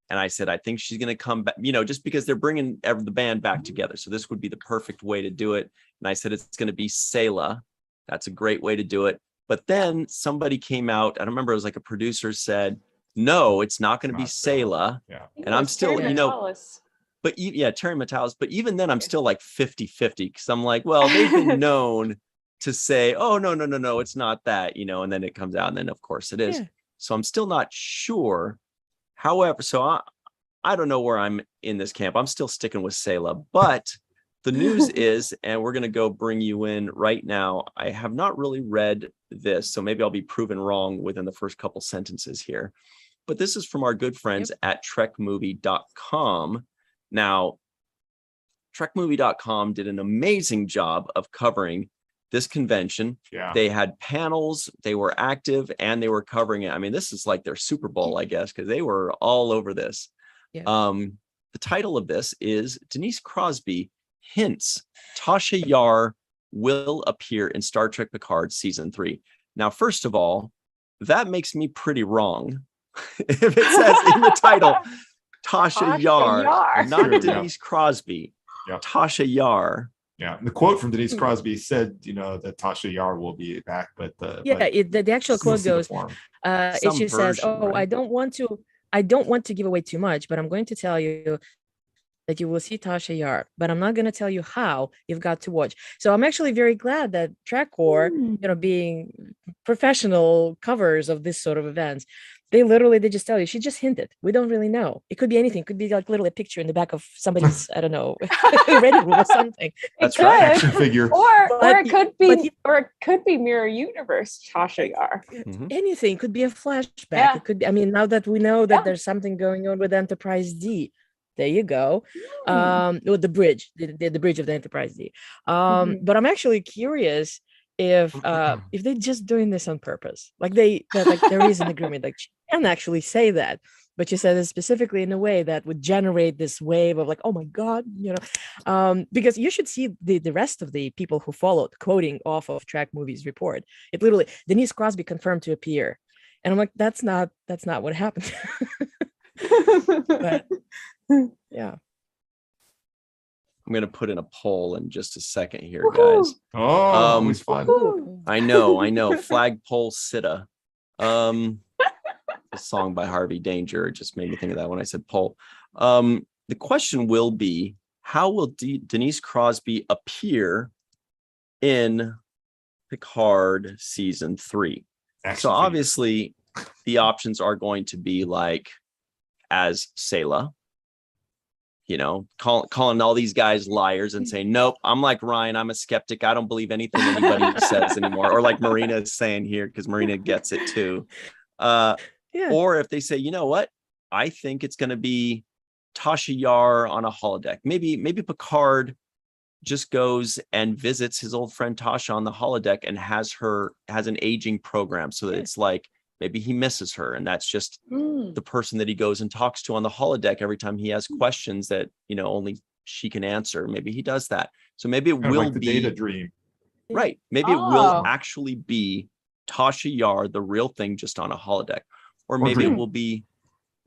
And I said, I think she's going to come back, just because they're bringing the band back together. So this would be the perfect way to do it. And I said, it's going to be Selah. That's a great way to do it. But then somebody came out, I don't remember, it was like a producer said, no, it's not going to be Selah.
Yeah.
And I'm still, Terry Metalis. But even then I'm still like 50-50 because I'm like, well, they've been known to say, oh, no, it's not that, and then it comes out. And then of course it is. Yeah. So I'm still not sure. However, so I don't know where I'm in this camp. I'm still sticking with Selah, but the news is, and we're going to go bring you in right now. I have not really read this, so maybe I'll be proven wrong within the first couple sentences here. But this is from our good friends at trekmovie.com. Now, trekmovie.com did an amazing job of covering this convention. Yeah. They had panels, they were active, and they were covering it. I mean, this is like their Super Bowl, I guess, because they were all over this. Yeah. The title of this is Denise Crosby hints Tasha Yar will appear in Star Trek Picard season 3. Now, first of all, that makes me pretty wrong. If it says in the title, Tasha Yar, not Denise Crosby, Tasha Yar.
Yeah, the quote from Denise Crosby said, that Tasha Yar will be back, but
the actual quote goes, she says, right? I don't want to give away too much, but I'm going to tell you that you will see Tasha Yar, but I'm not going to tell you how. You've got to watch. So I'm actually very glad that TrekCore, being professional covers of this sort of events, they just tell you, she just hinted. We don't really know. It could be anything. It could be like literally a picture in the back of somebody's, I don't know, ready room or something.
That's right. Action figure.
Or it could be Mirror Universe Tasha Yar.
Anything. Could be a flashback. Yeah. It could be, now that we know that there's something going on with Enterprise D. There you go. With the bridge, the bridge of the Enterprise D. But I'm actually curious if they're just doing this on purpose, like there is an agreement, like she can actually say that, but she said it specifically in a way that would generate this wave of like, oh my god, because you should see the rest of the people who followed quoting off of Trek Movies report. It literally, Denise Crosby confirmed to appear, and I'm like, that's not what happened. But yeah.
I'm going to put in a poll in just a second here, guys.
Oh, it's fun.
I know. Flagpole Sitta. A song by Harvey Danger. It just made me think of that when I said poll. The question will be, how will Denise Crosby appear in Picard season 3? So obviously the options are going to be like as Selah, calling all these guys liars and saying, nope, I'm like Ryan, I'm a skeptic. I don't believe anything anybody says anymore. Or like Marina is saying here, because Marina gets it too. Or if they say, you know what, I think it's going to be Tasha Yar on a holodeck. Maybe Picard just goes and visits his old friend Tasha on the holodeck and has an aging program, so that it's like, maybe he misses her, and that's just the person that he goes and talks to on the holodeck every time he has questions that only she can answer. Maybe he does that. So maybe it will
like the
be
data dream,
right? Maybe it will actually be Tasha Yar, the real thing, just on a holodeck, or maybe it will be,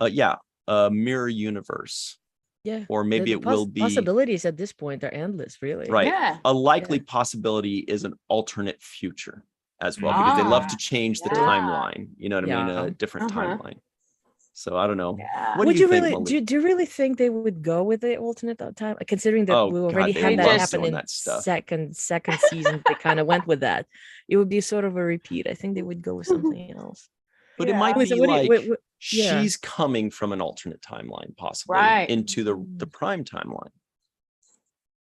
a mirror universe.
Yeah.
Or maybe it will be
possibilities at this point are endless, really.
Right. Yeah. A likely possibility is an alternate future as well, because they love to change the timeline. You know what I mean? A different timeline. So I don't know. Yeah. What do you think?
Really, do you really think they would go with the alternate time, considering that we already had that happen in second season? They kind of went with that. It would be sort of a repeat. I think they would go with something else.
But it might be she's coming from an alternate timeline, possibly into the prime timeline.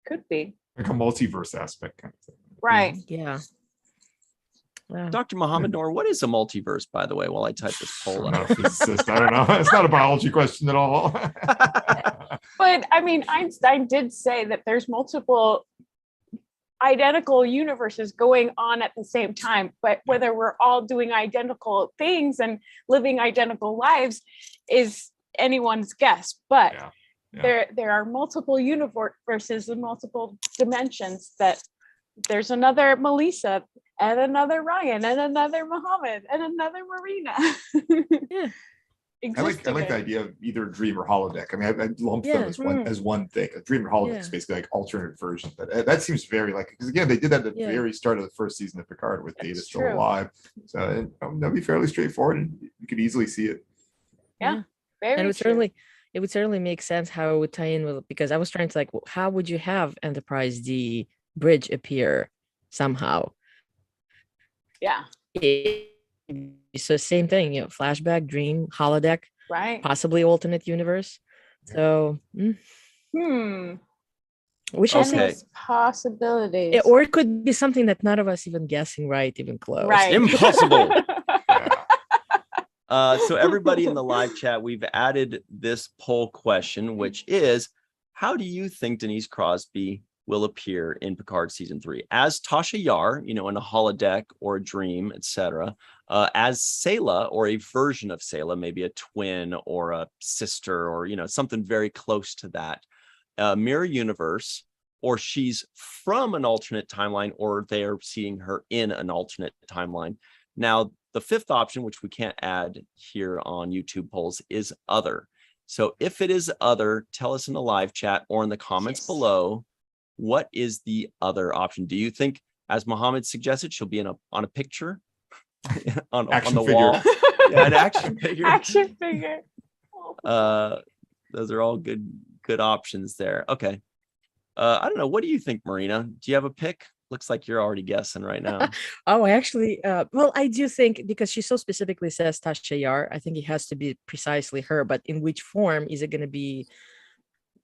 Could be
like a multiverse aspect kind of thing.
Right.
Yeah.
Dr. Muhammad Noor, what is a multiverse, by the way, while I type this poll
I'm not
up?
a physicist. I don't know. It's not a biology question at all.
But I mean, Einstein did say that there's multiple identical universes going on at the same time, but whether we're all doing identical things and living identical lives is anyone's guess. But there are multiple universes and multiple dimensions. That there's another Melissa and another Ryan and another Muhammad and another Marina.
I like the idea of either dream or holodeck. I mean, I lump them as one thing. A dream or holodeck is basically like alternate version. But that seems very like, because again, they did that at the very start of the first season of Picard with Data still alive. So that'd be fairly straightforward, and you could easily see it.
Yeah, very.
And it would certainly make sense how it would tie in with, because I was trying to how would you have Enterprise D bridge appear somehow?
Yeah.
So same thing, flashback, dream, holodeck,
right?
Possibly alternate universe. So,
which is possibilities,
or it could be something that none of us even guessing right, even close.
Right.
Impossible. So everybody in the live chat, we've added this poll question, which is, how do you think Denise Crosby will appear in Picard season 3 as Tasha Yar, in a holodeck or a dream, etc., as Sayla or a version of Sayla, maybe a twin or a sister or something very close to that, mirror universe, or she's from an alternate timeline, or they're seeing her in an alternate timeline. Now, the fifth option, which we can't add here on YouTube polls, is other. So if it is other, tell us in the live chat or in the comments below. What is the other option? Do you think, as Muhammad suggested, she'll be on a picture on the wall? Yeah, an action figure.
Action figure.
Those are all good options there. Okay. I don't know. What do you think, Marina? Do you have a pick? Looks like you're already guessing right now.
Oh, I actually, well, I do think, because she so specifically says Tasha Yar, I think it has to be precisely her, but in which form? Is it going to be,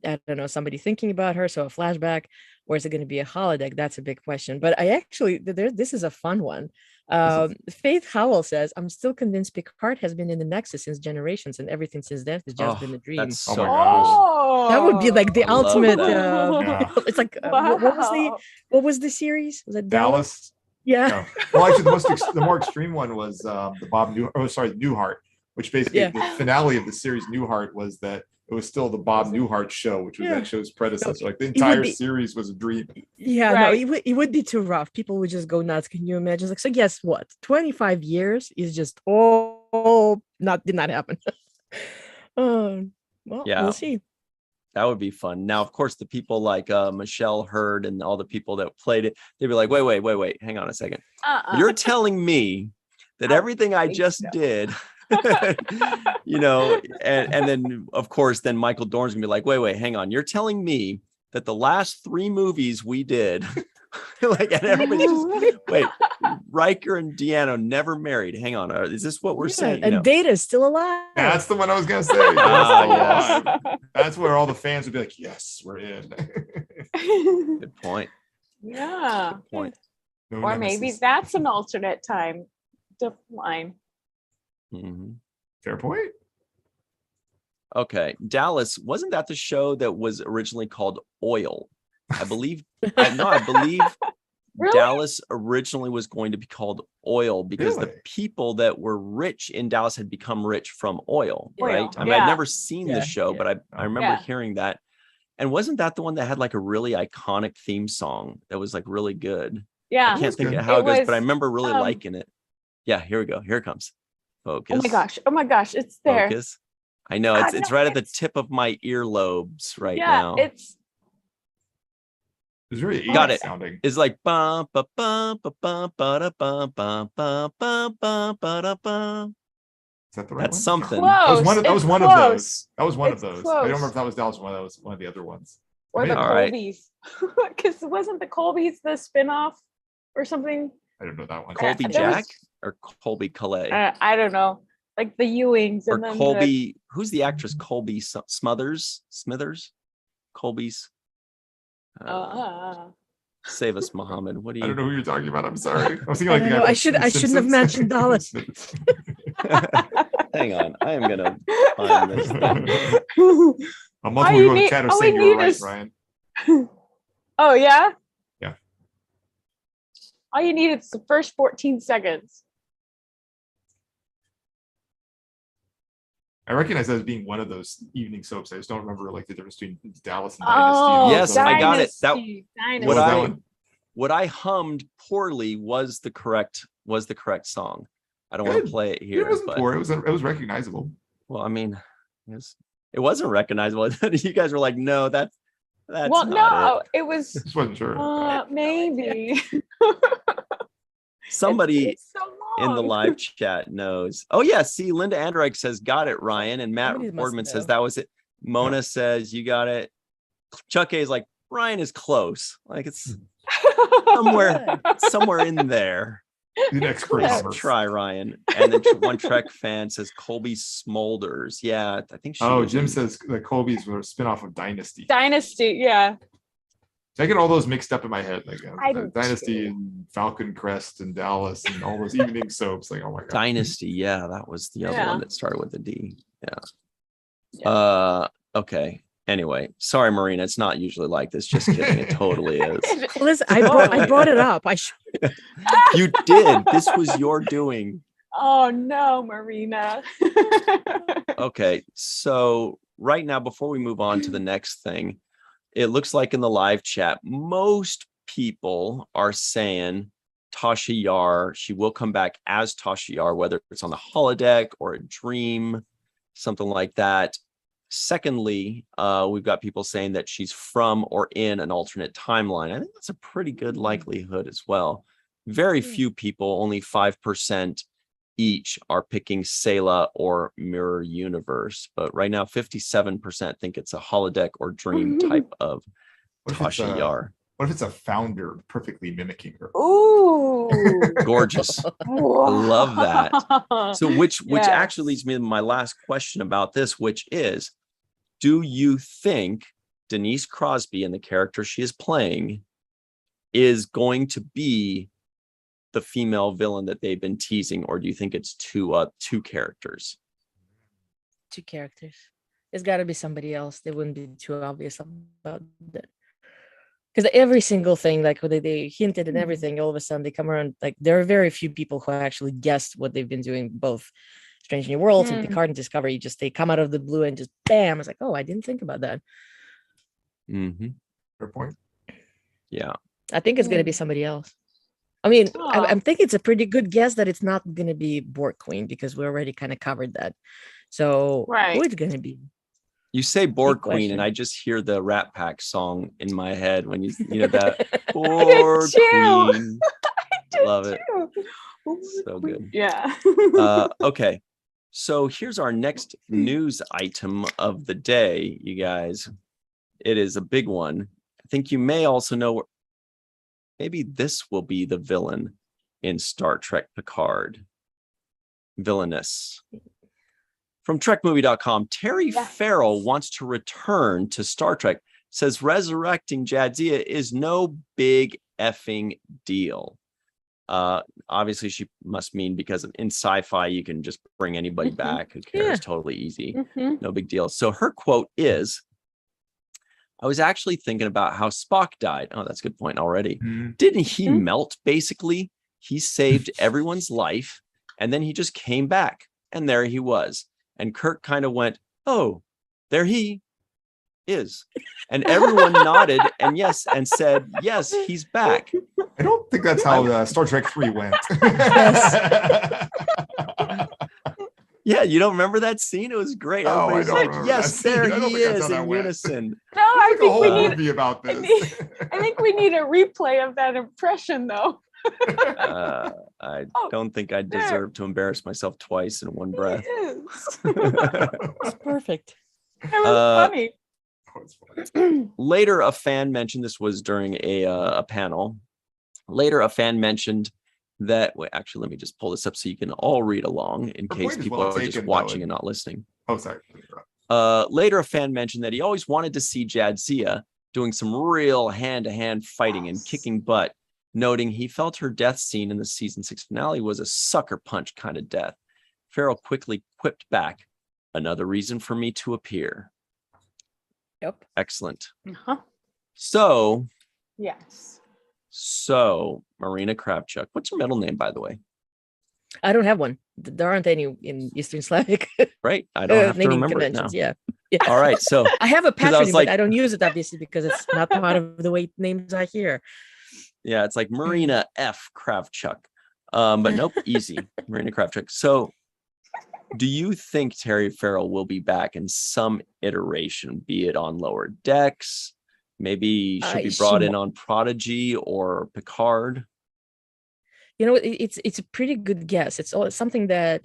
I don't know, somebody thinking about her, so a flashback, or is it going to be a holodeck? That's a big question. But I actually, this is a fun one. Faith Howell says, I'm still convinced Picard has been in the Nexus since generations, and everything since then has just been a dream.
That's so
cool.
That would be like the ultimate. It's like what was the series? Was it Dallas? Yeah.
No. Well, actually, the more extreme one was the Bob Newhart, which basically the finale of the series Newhart was that it was still the Bob Newhart show, which was that show's predecessor. Like the entire series was a dream.
Yeah, right. No, it would be too rough. People would just go nuts. Can you imagine? Like, so guess what? 25 years is just did not happen. Well, we'll see.
That would be fun. Now, of course, the people like Michelle Hurd and all the people that played it, they'd be like, wait, hang on a second. You're telling me that everything I just did, and then of course, then Michael Dorn's gonna be like, wait, hang on. You're telling me that the last 3 movies we did, and everybody's just, wait, Riker and Deanna never married. Hang on, is this what we're saying?
And Data's still alive.
That's the one I was gonna say. Yes. That's where all the fans would be like, yes, we're in.
Good point.
Yeah.
Good point.
Or maybe that's an alternate time line.
Mm-hmm.
Fair point.
Okay, Dallas, wasn't that the show that was originally called Oil? I believe. I believe really? Dallas originally was going to be called Oil because the people that were rich in Dallas had become rich from oil, right? I mean, I'd never seen the show, but I remember hearing that. And wasn't that the one that had like a really iconic theme song that was like really good?
Yeah,
I can't think of how it goes, but I remember really liking it. Yeah, here we go. Here it comes. Focus.
Oh my gosh, it's there.
Focus. I know it's right at the tip of my earlobes right now.
It's
very
got it.
Sounding.
It's like ba ba ba ba ba ba ba ba ba ba ba ba ba.
Is that the right
That's
one?
something.
That was one of those. That was one of those. I don't remember if that was Dallas one. That was one of the other ones.
Or the Colbys. Because wasn't the Colbys the spinoff or something?
I don't know that one.
Colby Jack or Colby Calais?
I don't know. Like the Ewings
or
and then
Colby. Who's the actress? Colby Smithers? Colby's. Save us, Muhammad. What do
I don't
you?
know who you're talking about. I'm sorry. I was thinking like
I
the
don't
guy
know.
from
I shouldn't have mentioned Dallas.
Simpsons.
Hang on, I am gonna find this thing.
On
All
multiple
you
people in the
need-
chat are
all we
saying you were
need
right,
is-
Ryan.
Oh yeah.
Yeah.
All you need is the first 14 seconds.
I recognize that as being one of those evening soaps. I just don't remember like the difference between Dallas and
Oh,
Dynasty.
Yes, I got it. That-
Dynasty.
What
What
was that
I-
one?
What I hummed poorly was the correct song. I don't want to
Good.
play it
It
here,
wasn't
but
poor. It was recognizable.
well, I mean, it wasn't recognizable. You guys were like, no, that's
Well,
not
no, it was
Just wasn't sure.
maybe.
Somebody
It's so
in the
long.
live chat knows. Oh yeah, see, Linda Andreich says got it, Ryan, and Matt
Somebody must
Boardman says
know.
that was it. Mona says you got it. Chuck A is like Ryan is close, like it's somewhere in there.
The next Chris
Nice
Summers.
try, Ryan. And then one Trek fan says Colby Smolders. Yeah, I think she.
Oh,
was
Jim
in-
says that Colby's were a spinoff of Dynasty.
Dynasty, yeah.
I get all those mixed up in my head, like
I do
Dynasty
too.
and Falcon Crest and Dallas and all those evening soaps. Like, oh my god.
Dynasty. Yeah, that was the other
Yeah.
one that started with a D. Yeah.
Yeah.
Okay. Anyway, sorry, Marina. It's not usually like this. Just kidding. It totally is.
Listen, I brought it up.
You did. This was your doing.
Oh no, Marina.
Okay. So right now, before we move on to the next thing, it looks like in the live chat, most people are saying Tasha Yar, she will come back as Tasha Yar, whether it's on the holodeck or a dream, something like that. Secondly, we've got people saying that she's from or in an alternate timeline. I think that's a pretty good likelihood as well. Very few people, only 5% each, are picking Selah or Mirror Universe. But right now, 57% think it's a holodeck or dream type of
What if it's
Tasha
a-
Yar.
What if it's a founder perfectly mimicking her?
Ooh.
Gorgeous. love that. So which
Yes.
actually leads me to my last question about this, which is, do you think Denise Crosby and the character she is playing is going to be the female villain that they've been teasing, or do you think it's two characters?
Two characters. It's got to be somebody else. They wouldn't be too obvious about that. Because every single thing, like they hinted and everything, all of a sudden they come around. Like there are very few people who actually guessed what they've been doing, both Strange New Worlds and Picard and Discovery. Just they come out of the blue and just bam! It's like, oh, I didn't think about that.
Mm-hmm.
Fair point.
Yeah.
I think it's going to be somebody else. I mean,
Aw.
I'm thinking it's a pretty good guess that it's not going to be Borg Queen because we already kind of covered that. So
Right.
who it's going to be?
You say Borg
Big
Queen, and
question.
I just hear the Rat Pack song in my head when you know that
I
Borg
did too.
Queen.
Did
Love it.
too.
So good.
Yeah.
Okay, so here's our next news item of the day, you guys. It is a big one. I think you may also know, maybe this will be the villain in Star Trek Picard. Villainous. From TrekMovie.com, Terry
Yes.
Farrell wants to return to Star Trek, says resurrecting Jadzia is no big effing deal. Obviously, she must mean because in sci-fi, you can just bring anybody
Mhm.
back. Who cares?
Yeah.
Totally easy.
Mhm.
No big deal. So her quote is, I was actually thinking about how Spock died. Oh, that's a good point already. Didn't he
Mhm.
melt, basically? He saved everyone's life, and then he just came back, and there he was. And Kirk kind of went, oh, there he is. And everyone nodded and yes, and said, yes, he's back.
I don't think that's how Star Trek 3 went.
Yeah, you don't remember that scene? It was great.
Oh, I
Everybody's
don't
like,
remember
yes,
that scene.
there
I don't
he
think that's
is
how that
in
went.
unison.
No, I
There's like a
think
whole
we need.
movie about
I
this.
I think we need a replay of that impression, though.
I
Oh,
don't think I
there.
deserve to embarrass myself twice in one breath.
It is.
It's perfect.
It was funny.
Oh, it's funny.
Later, a fan mentioned, this was during a panel. Later, a fan mentioned that, wait, actually, let me just pull this up so you can all read along in
Her
case
point is
people
well
are just
taken, though,
watching
and-
and not listening.
Oh, sorry.
Later, a fan mentioned that he always wanted to see Jadzia, doing some real hand-to-hand fighting and kicking butt, noting he felt her death scene in the season 6 finale was a sucker punch kind of death. Farrell quickly quipped back, "Another reason for me to appear."
Yep.
Excellent.
Uh-huh.
So
Yes.
Marina Kravchuk, what's your middle name, by the way?
I don't have one. There aren't any in Eastern Slavic
Right. I don't have to
naming
remember it now.
conventions. Yeah.
All right. So
I have a
'cause I was
patronym,
like-
but I don't use it obviously because it's not part of the way names are here.
yeah, it's like Marina F. Kravchuk. But nope, easy. Marina Kravchuk. So do you think Terry Farrell will be back in some iteration, be it on Lower Decks? Maybe she'll be brought in on Prodigy or Picard?
You know, it's a pretty good guess. It's something that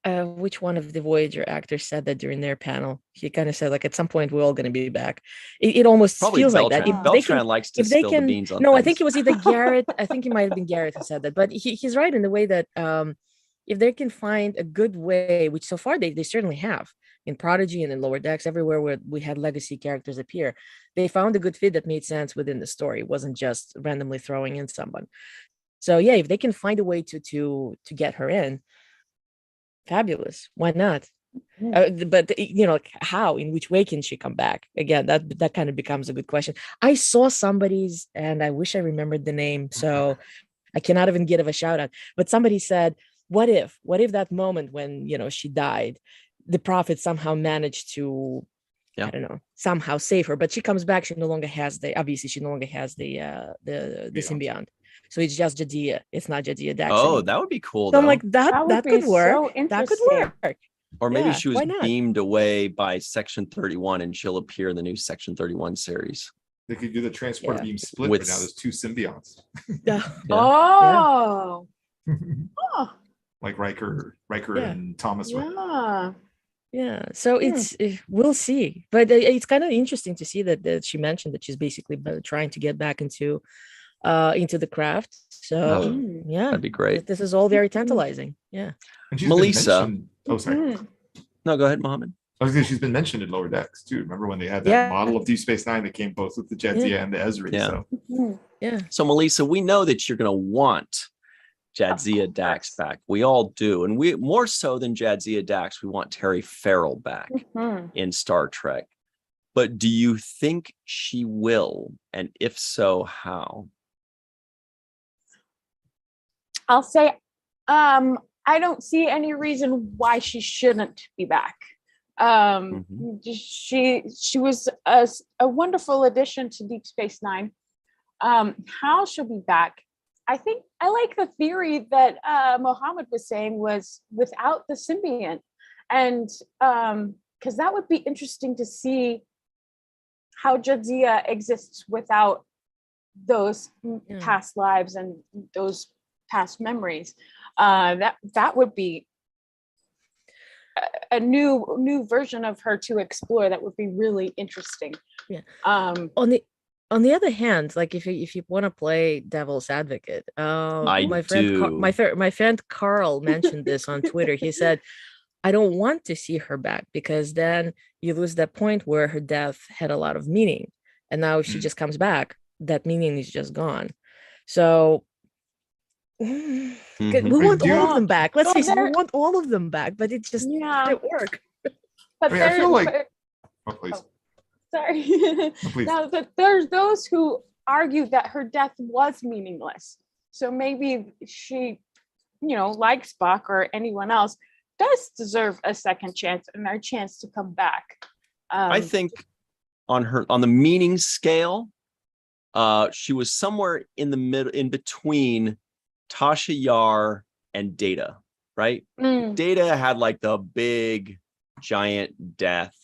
which one of the Voyager actors said that during their panel? He kind of said, like, at some point we're all going to be back. It almost
Probably
feels
Beltran.
like that. If they
Beltran
can,
likes to
if they
spill the
can,
beans on
no, I
things.
think it was either Garrett. I think it might have been Garrett who said that. But he's right in the way that if they can find a good way, which so far they certainly have in Prodigy and in Lower Decks, everywhere where we had legacy characters appear, they found a good fit that made sense within the story. It wasn't just randomly throwing in someone. So yeah, if they can find a way to get her in, fabulous. Why not? But you know, how, in which way can she come back? Again, that kind of becomes a good question. I saw somebody's, and I wish I remembered the name, so I cannot even give a shout out. But somebody said, what if that moment when, you know, she died, the Prophet somehow managed to, I don't know, somehow save her, but she comes back, she no longer has the symbiont. So it's just Jadzia. It's not Jadzia Dax
Oh,
anymore.
that would be cool.
So I'm
though.
like, that could work.
So
That could
interesting.
work.
Or maybe
Yeah,
she was
why not?
beamed away by Section 31 and she'll appear in the new Section 31 series.
They could do the transporter
Yeah.
beam split,
With-
but now there's two symbionts.
Yeah.
Oh. Oh.
Like Riker
Yeah.
and Thomas. were.
Yeah.
Yeah, so it's we'll see, but it's kind of interesting to see that she mentioned that she's basically trying to get back into the craft. So yeah,
That'd be great.
this is all very tantalizing. Yeah.
And she's
Melissa.
been mentioned. Oh, sorry.
No, go ahead, Mohammed.
I was gonna say she's been mentioned in Lower Decks too. Remember when they had that
Yeah.
model of Deep Space Nine that came both with the Jadzia and the Ezri?
Yeah.
So
Yeah.
So, Melissa, we know that you're going to want Jadzia Dax back. We all do. And we more so than Jadzia Dax, we want Terry Farrell back in Star Trek. But do you think she will? And if so, how?
I'll say I don't see any reason why she shouldn't be back. She was a wonderful addition to Deep Space Nine. How she'll be back, I think I like the theory that Mohammed was saying was without the symbiont, and because that would be interesting to see how Jadzia exists without those past lives and those past memories. That would be a new version of her to explore. That would be really interesting.
Yeah. On the other hand, like if you want to play devil's advocate, my friend Carl mentioned this on Twitter. He said, I don't want to see her back because then you lose that point where her death had a lot of meaning. And now if she just comes back, that meaning is just gone. So we want all of them back. Let's face it, we want all of them back, but it just didn't work.
But
I feel like please.
Sorry.
Please.
Now, there's those who argue that her death was meaningless. So maybe she, like Spock or anyone else, does deserve a second chance and a chance to come back.
I think on the meaning scale, she was somewhere in the middle, in between Tasha Yar and Data, right? Data had like the big giant death,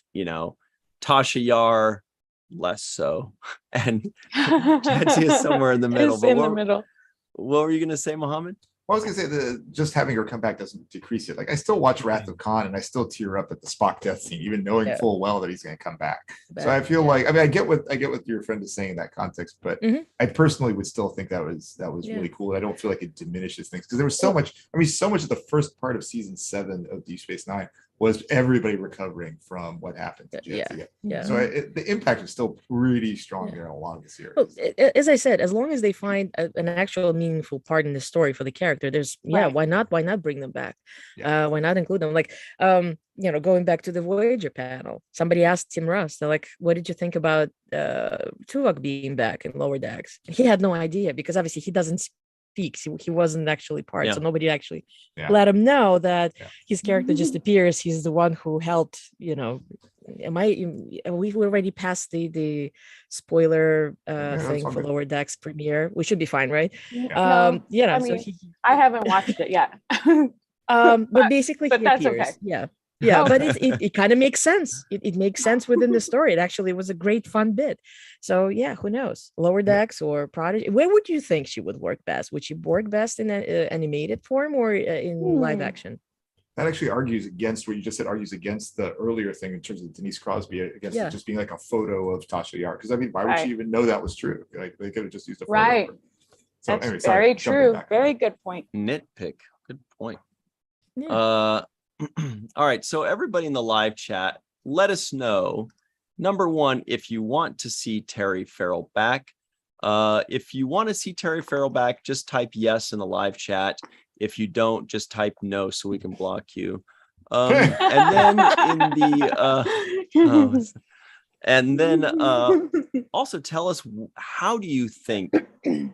Tasha Yar less so, and Jadzia is somewhere in the middle. What were you gonna say, Mohammed?
Well, I was gonna say just having her come back doesn't decrease it. Like I still watch Wrath of Khan and I still tear up at the Spock death scene, even knowing full well that he's gonna come back. So I feel like I get what your friend is saying in that context, but I personally would still think that was really cool. I don't feel like it diminishes things because there was so much. I mean, so much of the first part of season 7 of Deep Space Nine was everybody recovering from what happened to
Yeah,
Jesse.
yeah.
So the impact is still pretty strong here in a lot of the series.
Well, as I said, as long as they find an actual meaningful part in the story for the character, there's
Right.
why not bring them back?
Yeah.
Why not include them? Like, going back to the Voyager panel, somebody asked Tim Russ, they're like, "What did you think about Tuvok being back in Lower Decks?" He had no idea because obviously he doesn't speak. He wasn't actually part, so nobody actually let him know that his character just appears. He's the one who helped. We've already passed the spoiler thing for Lower Decks premiere. We should be fine, right?
No, I mean, I haven't watched it yet.
But basically
but
he
that's
appears.
okay.
Yeah, but it kind of makes sense. It makes sense within the story. It actually was a great fun bit. So yeah, who knows? Lower Decks or Prodigy. Where would you think she would work best? Would she work best in an animated form or in live action?
That actually argues against what you just said, argues against the earlier thing in terms of Denise Crosby, against it just being like a photo of Tasha Yar. Because I mean, why would she even know that was true? Like they could have just used a photo.
Right.
So
that's
anyway,
very true. Very good point.
Nitpick. Good point.
Yeah.
All right. So everybody in the live chat, let us know. Number one, if you want to see Terry Farrell back. If you want to see Terry Farrell back, just type yes in the live chat. If you don't, just type no so we can block you. And then in the also tell us, how do you think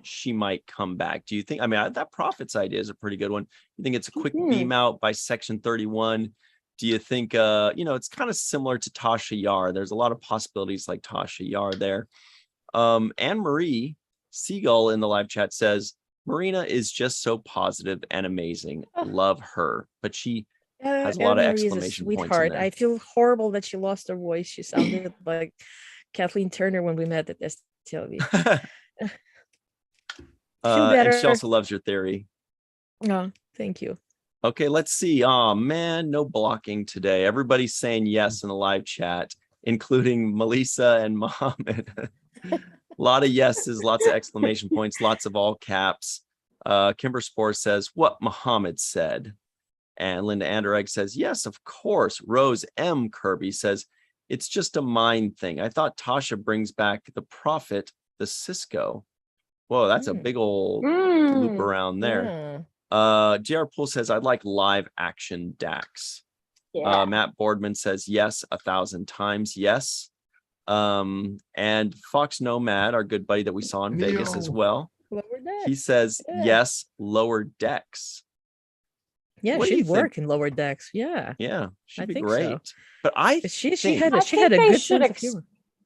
she might come back? Do you think, I mean, that Prophet's idea is a pretty good one. You think it's a quick beam out by Section 31? Do you think, it's kind of similar to Tasha Yar? There's a lot of possibilities like Tasha Yar there. Anne-Marie Siegel in the live chat says, Marina is just so positive and amazing. Love her. But she has a lot of exclamation points in there.
I feel horrible that she lost her voice. She sounded like Kathleen Turner when we met at STLV.
And she also loves your theory.
Oh, thank you.
Okay, let's see. Oh man, no blocking today. Everybody's saying yes in the live chat, including Melissa and Mohammed. A lot of yeses, lots of exclamation points, lots of all caps. Kimber Spore says, what Mohammed said. And Linda Anderegg says, yes, of course. Rose M. Kirby says, it's just a mind thing. I thought Tasha brings back the Prophet, the Cisco. Whoa, that's a big old loop around there. JR Poole says, I'd like live action Dax. Matt Boardman says, yes, 1,000 times. Yes. And Fox Nomad, our good buddy that we saw in Vegas as well. He says, yes, Lower Decks.
Yeah, she'd work in Lower Decks. Yeah.
Yeah, she'd be
think
great.
so.
But
she had a good sense of humor.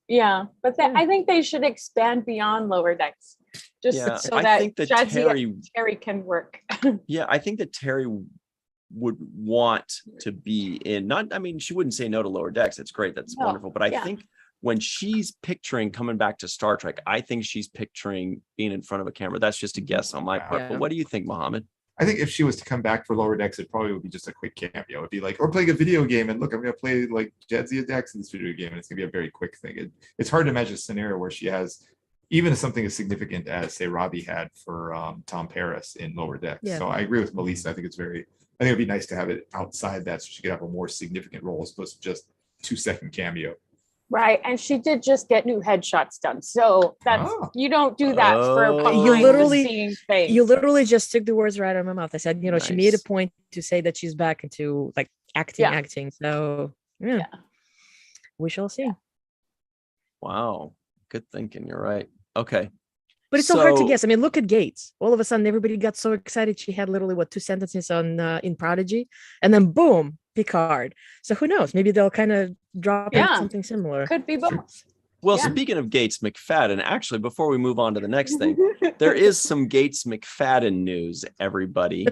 Yeah, but I think they should expand beyond Lower Decks, just so that Terry can work.
Yeah, I think that Terry would want to be in. She wouldn't say no to Lower Decks. That's great. That's wonderful. But I think when she's picturing coming back to Star Trek, I think she's picturing being in front of a camera. That's just a guess on my part. But what do you think, Mohammed?
I think if she was to come back for Lower Decks, it probably would be just a quick cameo. It'd be like, or playing a video game, and look, I'm going to play like Jadzia Dax in this video game, and it's going to be a very quick thing. It's hard to imagine a scenario where she has even something as significant as, say, Robbie had for Tom Paris in Lower Decks. Yeah. So I agree with Melissa. I think it'd be nice to have it outside that, so she could have a more significant role as opposed to just 2-second cameo.
Right, and she did just get new headshots done, so that's you don't do that for
you literally just took the words right out of my mouth. I said, nice. She made a point to say that she's back into like acting. So yeah, we shall see.
Wow, good thinking. You're right. Okay,
but it's so hard to guess. I mean, look at Gates. All of a sudden, everybody got so excited. She had literally 2 sentences on in Prodigy, and then boom, Picard. So who knows? Maybe they'll kind of drop in something similar.
Could be both.
Well, speaking of Gates McFadden, actually, before we move on to the next thing, there is some Gates McFadden news, everybody.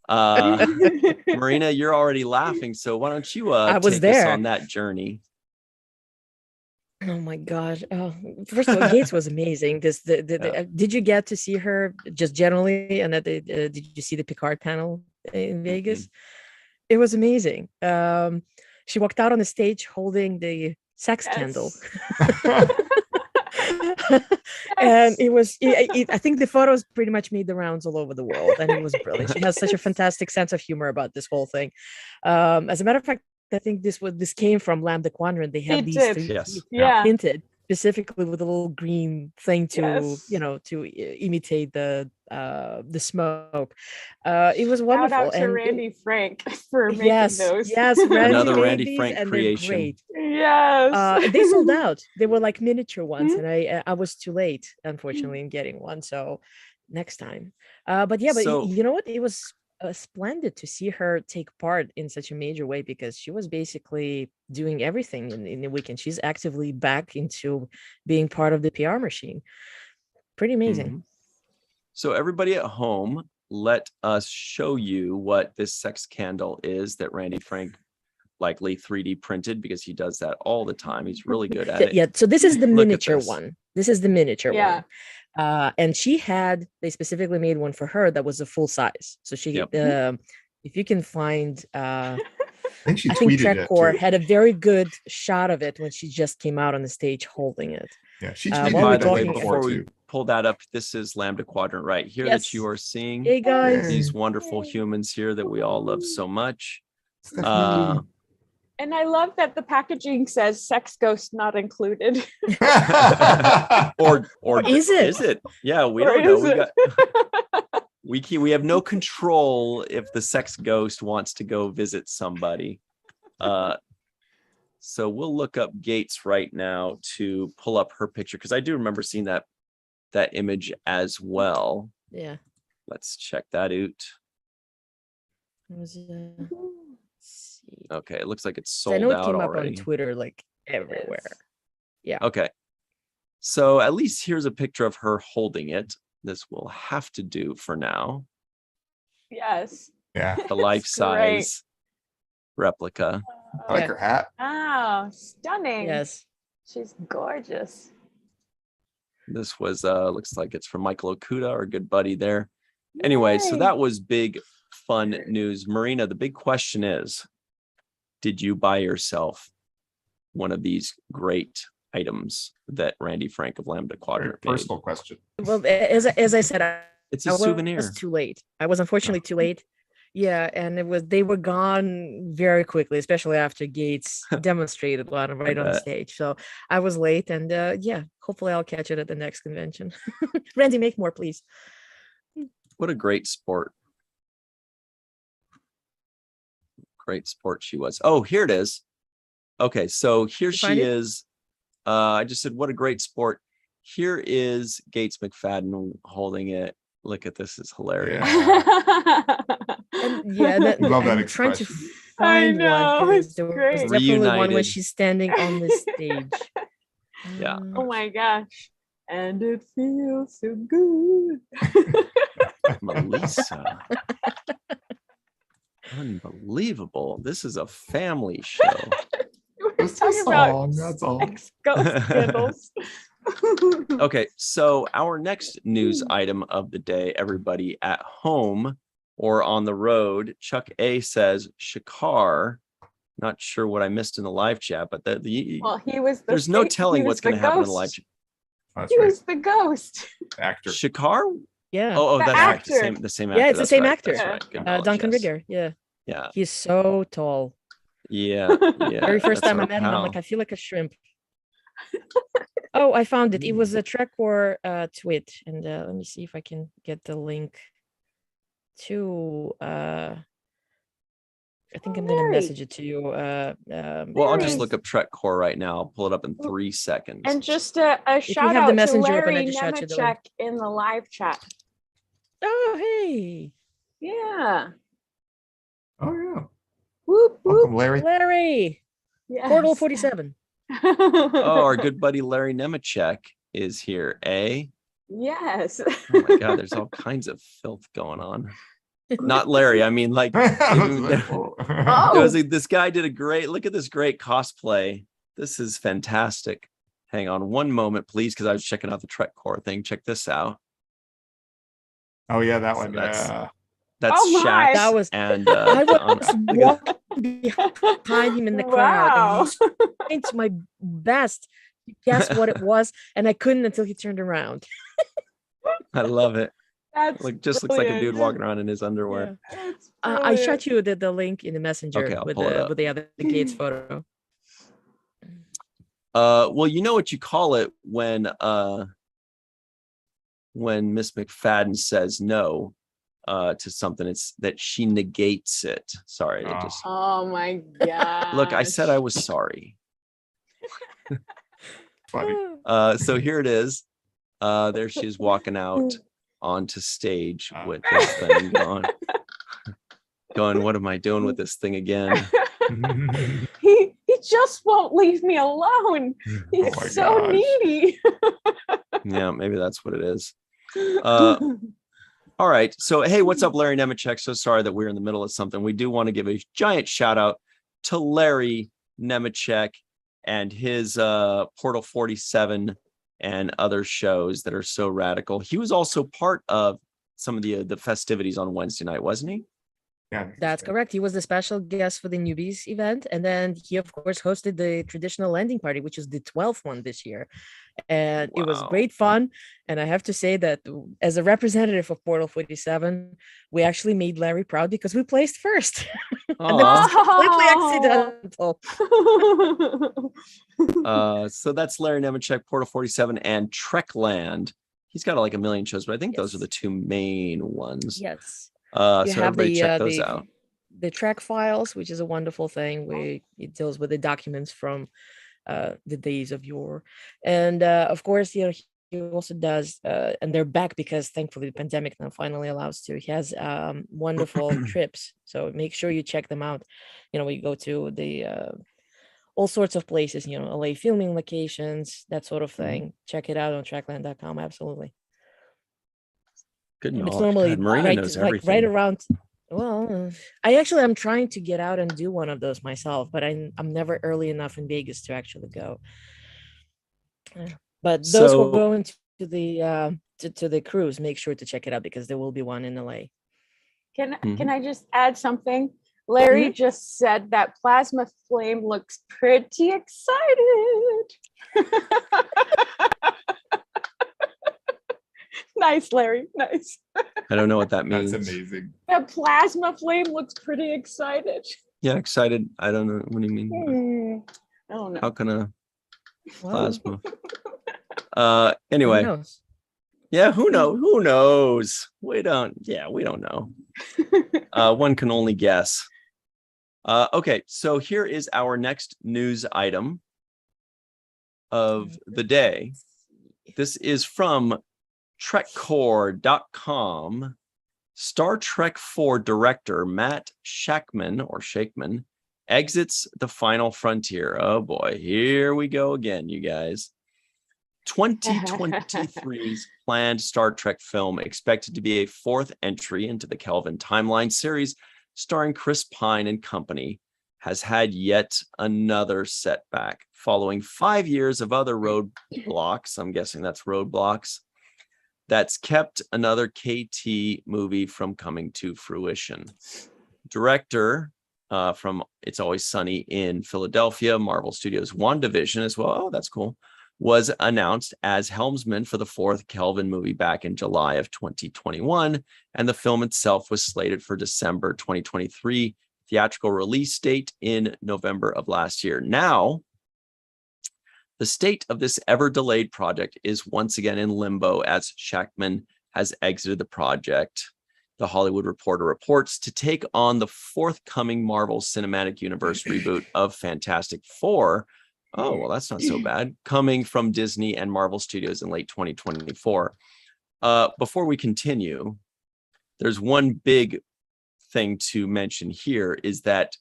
Marina, you're already laughing, so why don't you take us on that journey?
Oh my God. Oh, first of all, Gates was amazing. Did you get to see her just generally? And did you see the Picard panel in Vegas? It was amazing. She walked out on the stage holding the sex candle. And it was, I think the photos pretty much made the rounds all over the world, and it was brilliant. She has such a fantastic sense of humor about this whole thing. As a matter of fact, I think this came from Lambda Quadrant. They have
They
these
did.
three
Yes.
teeth
Yeah.
hinted specifically with a little green thing to
Yes.
to imitate the smoke. It was
Shout
wonderful.
out to
And
Randy Frank for making
yes,
those.
yes, Randy
Another
made
Randy
these,
Frank
and they're
creation.
great.
Yes.
They sold out. They were like miniature ones,
Mhm.
and I was too late, unfortunately, in getting one. So next time. But yeah, but
So-
you know what? It was splendid to see her take part in such a major way, because she was basically doing everything in the weekend. She's actively back into being part of the PR machine. Pretty amazing.
Mhm. So everybody at home, let us show you what this sex candle is that Randy Frank likely 3D printed, because he does that all the time. He's really good at it.
Yeah, so this is the
Look at
miniature
this.
one. This is the miniature
Yeah.
one. And they specifically made one for her that was a full size. So she,
Yep.
if you can find,
I think she
I think
tweeted it
Trekcore
too.
had a very good shot of it when she just came out on the stage holding it.
Yeah, she
while
tweeted
we're
By
it
the way,
talking
before we
too.
pull that up, this is Lambda Quadrant right here that you
Yes.
are seeing.
Hey guys.
These wonderful humans here that we all love so much.
Stephanie.
And I love that the packaging says "sex ghost not included."
Or
is it?
Is it? Yeah, we
Or
don't know.
is it?
We have no control if the sex ghost wants to go visit somebody. So we'll look up Gates right now to pull up her picture, because I do remember seeing that image as well.
Yeah.
Let's check that out.
It was, let's see.
Okay, it looks like it's
So I
sold
know it
out
came
already.
up on Twitter like everywhere. Yeah.
Okay. So at least here's a picture of her holding it. This will have to do for now.
Yes.
Yeah,
The life
great.
size replica.
I like
Yeah.
her hat.
Wow, stunning.
Yes.
She's gorgeous.
This was looks like it's from Michael Okuda, our good buddy there. Anyway, so
Yay.
that was big fun news. Marina, the big question is, did you buy yourself one of these great items that Randy Frank of Lambda
Very
Quadrant made?
personal question.
Well, as I said,
It's
I
a
was
souvenir.
too late. I was unfortunately too late. Yeah, and they were gone very quickly, especially after Gates demonstrated one right on the
bet.
stage. So I was late, and yeah, hopefully I'll catch it at the next convention. Randy, make more, please.
What a great sport. Great sport she was. Oh, here it is. Okay, so here
You find
she
it?
is. I just said, what a great sport. Here is Gates McFadden holding it. Look at this, is hilarious.
Yeah.
And yeah, that,
Love that
I'm trying to
expression.
find
know,
one.
it's
There was
great.
definitely one when
Reunited.
she's standing on the stage.
Yeah.
Oh my gosh. And it feels so good.
Melissa. Unbelievable. This is a family show.
We're
Just a
talking about
song, that's all.
sex ghost candles.
Okay, so our next news item of the day, everybody at home or on the road, Chuck A says Shakar. Not sure what I missed in the live chat, but
Well, he was the
there's no
fake-
telling
he
what's
was
going to happen in the
ghost.
live chat.
That's
He
right.
was the ghost.
Actor.
Shakar?
Yeah.
Oh,
The
that's right. The
actor.
same
Yeah,
actor.
it's the
That's
same
right,
actor.
That's right. Good knowledge,
Duncan
yes.
Rigger. Yeah.
Yeah.
He's so tall.
Yeah. Yeah.
Very first
that's
time I
our
met him, I'm
pal.
like, I feel like a shrimp. Oh, I found it. It was a Trekcore tweet. And let me see if I can get the link to I think I'm gonna
Mary.
message it to you.
Well, I'll just
Nice.
look up Trek Core right now. I'll pull it up in 3 seconds.
And just a
you
shout
have the
out to
messenger open, I
Larry
just shot you the link.
Nemechek in the live chat.
Oh, hey,
Yeah.
Oh yeah.
Whoop,
Welcome,
whoop.
Larry.
Larry,
Yes.
Portal 47.
Oh, our good buddy Larry Nemechek is here, eh?
Yes.
Oh my God, there's all kinds of filth going on. Not Larry, I mean, like,
I was
there
like, oh.
Oh.
was this guy did a great, look at this great cosplay. This is fantastic. Hang on one moment, please, because I was checking out the Trek Core thing. Check this out.
Oh yeah, that
So
one.
that's-
Yeah.
That's
Oh my.
Shax
That was-
and
I
Don-
was
look at-
walking behind him in the crowd, and
Wow.
he was trying to my best to guess what it was, and I couldn't until he turned around.
I love it.
That's
Like just looks like a dude
brilliant.
walking around in his underwear.
That's
I shot
brilliant.
you the link in the messenger
Okay, I'll
with
pull it up.
the other Gates photo.
Well, you know what you call it when Miss McFadden says no to something, it's that she negates it. Sorry, it just
Oh my god.
look, I said I was sorry.
Funny.
So here it is. There she is walking out onto stage with this thing going, what am I doing with this thing again?
he just won't leave me alone. He's
my
so
gosh.
needy.
Yeah, maybe that's what it is. All right. So, hey, what's up, Larry Nemechek? So sorry that we're in the middle of something. We do want to give a giant shout out to Larry Nemechek and his Portal 47 and other shows that are so radical. He was also part of some of the festivities on Wednesday night, wasn't he?
Yeah,
That's correct. He was the special guest for the newbies event. And then he, of course, hosted the traditional landing party, which is the 12th one this year. And it was
Wow.
great fun. And I have to say that as a representative of Portal 47, we actually made Larry proud because we placed first. And it was completely accidental.
So that's Larry Nemechek, Portal 47, and Trekland. He's got like a million shows, but I think those are the two main ones.
Yes.
So
You have
everybody check those out.
The track files, which is a wonderful thing where it deals with the documents from the days of yore. And of course, you know, he also does, and they're back because thankfully the pandemic now finally allows to. He has wonderful trips. So make sure you check them out. You know, we go to the all sorts of places, you know, LA filming locations, that sort of thing. Check it out on trackland.com. Absolutely.
Good
And it's
knowledge.
normally
God, Marina knows everything.
right around. Well, I'm trying to get out and do one of those myself, but I'm never early enough in Vegas to actually go. But those who are going to the to the cruise, make sure to check it out because there will be one in LA.
Can I just add something? Larry just said that Plasma Flame looks pretty excited. Nice, Larry. Nice.
I don't know what that means.
That's amazing.
That Plasma Flame looks pretty excited.
Yeah, excited. I don't know. What do you mean?
I don't know.
How can a
Well,
plasma?
who
Anyway.
knows?
Yeah, who knows? Who knows? We don't know. One can only guess. Okay, so here is our next news item of the day. This is from TrekCore.com. Star Trek 4 director Matt Shakman exits the final frontier. Oh boy, here we go again, you guys. 2023's planned Star Trek film, expected to be a fourth entry into the Kelvin timeline series starring Chris Pine and company, has had yet another setback following 5 years of other roadblocks. I'm guessing that's roadblocks. That's kept another KT movie from coming to fruition. Director from It's Always Sunny in Philadelphia, Marvel Studios' WandaVision as well. Oh, that's cool. Was announced as helmsman for the fourth Kelvin movie back in July of 2021. And the film itself was slated for December 2023, theatrical release date in November of last year. Now, the state of this ever-delayed project is once again in limbo as Shakman has exited the project. The Hollywood Reporter reports to take on the forthcoming Marvel Cinematic Universe reboot of Fantastic Four. Oh, well, that's not so bad. Coming from Disney and Marvel Studios in late 2024. Before we continue, there's one big thing to mention here is that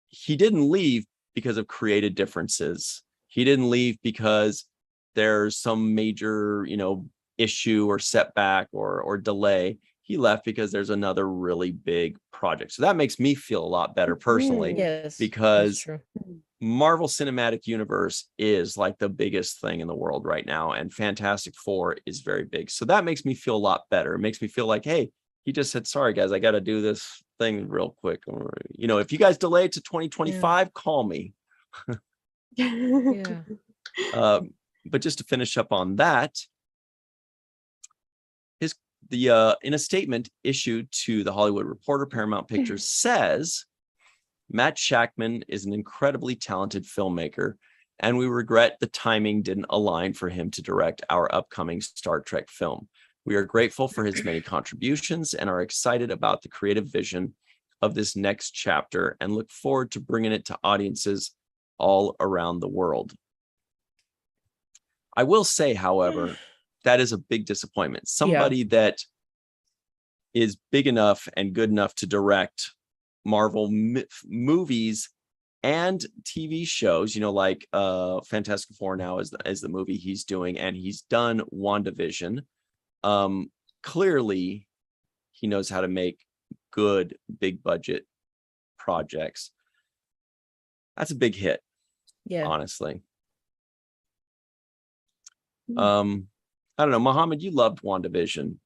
he didn't leave because of creative differences. He didn't leave because there's some major, issue or setback or delay. He left because there's another really big project. So that makes me feel a lot better personally.
Yes,
because
that's true.
Marvel Cinematic Universe is like the biggest thing in the world right now, and Fantastic Four is very big. So that makes me feel a lot better. It makes me feel like, hey, he just said, sorry guys, I got to do this thing real quick. Or, if you guys delay it to 2025, call me.
Yeah.
But just to finish up on that, in a statement issued to the Hollywood Reporter, Paramount Pictures says Matt Shakman is an incredibly talented filmmaker, and we regret the timing didn't align for him to direct our upcoming Star Trek film. We are grateful for his many contributions and are excited about the creative vision of this next chapter and look forward to bringing it to audiences all around the world. I will say, however, that is a big disappointment. Somebody that is big enough and good enough to direct Marvel movies and TV shows, like Fantastic Four now is the movie he's doing, and he's done WandaVision. Clearly, he knows how to make good big budget projects. That's a big hit. Yeah, honestly. I don't know, Mohammed, you loved WandaVision,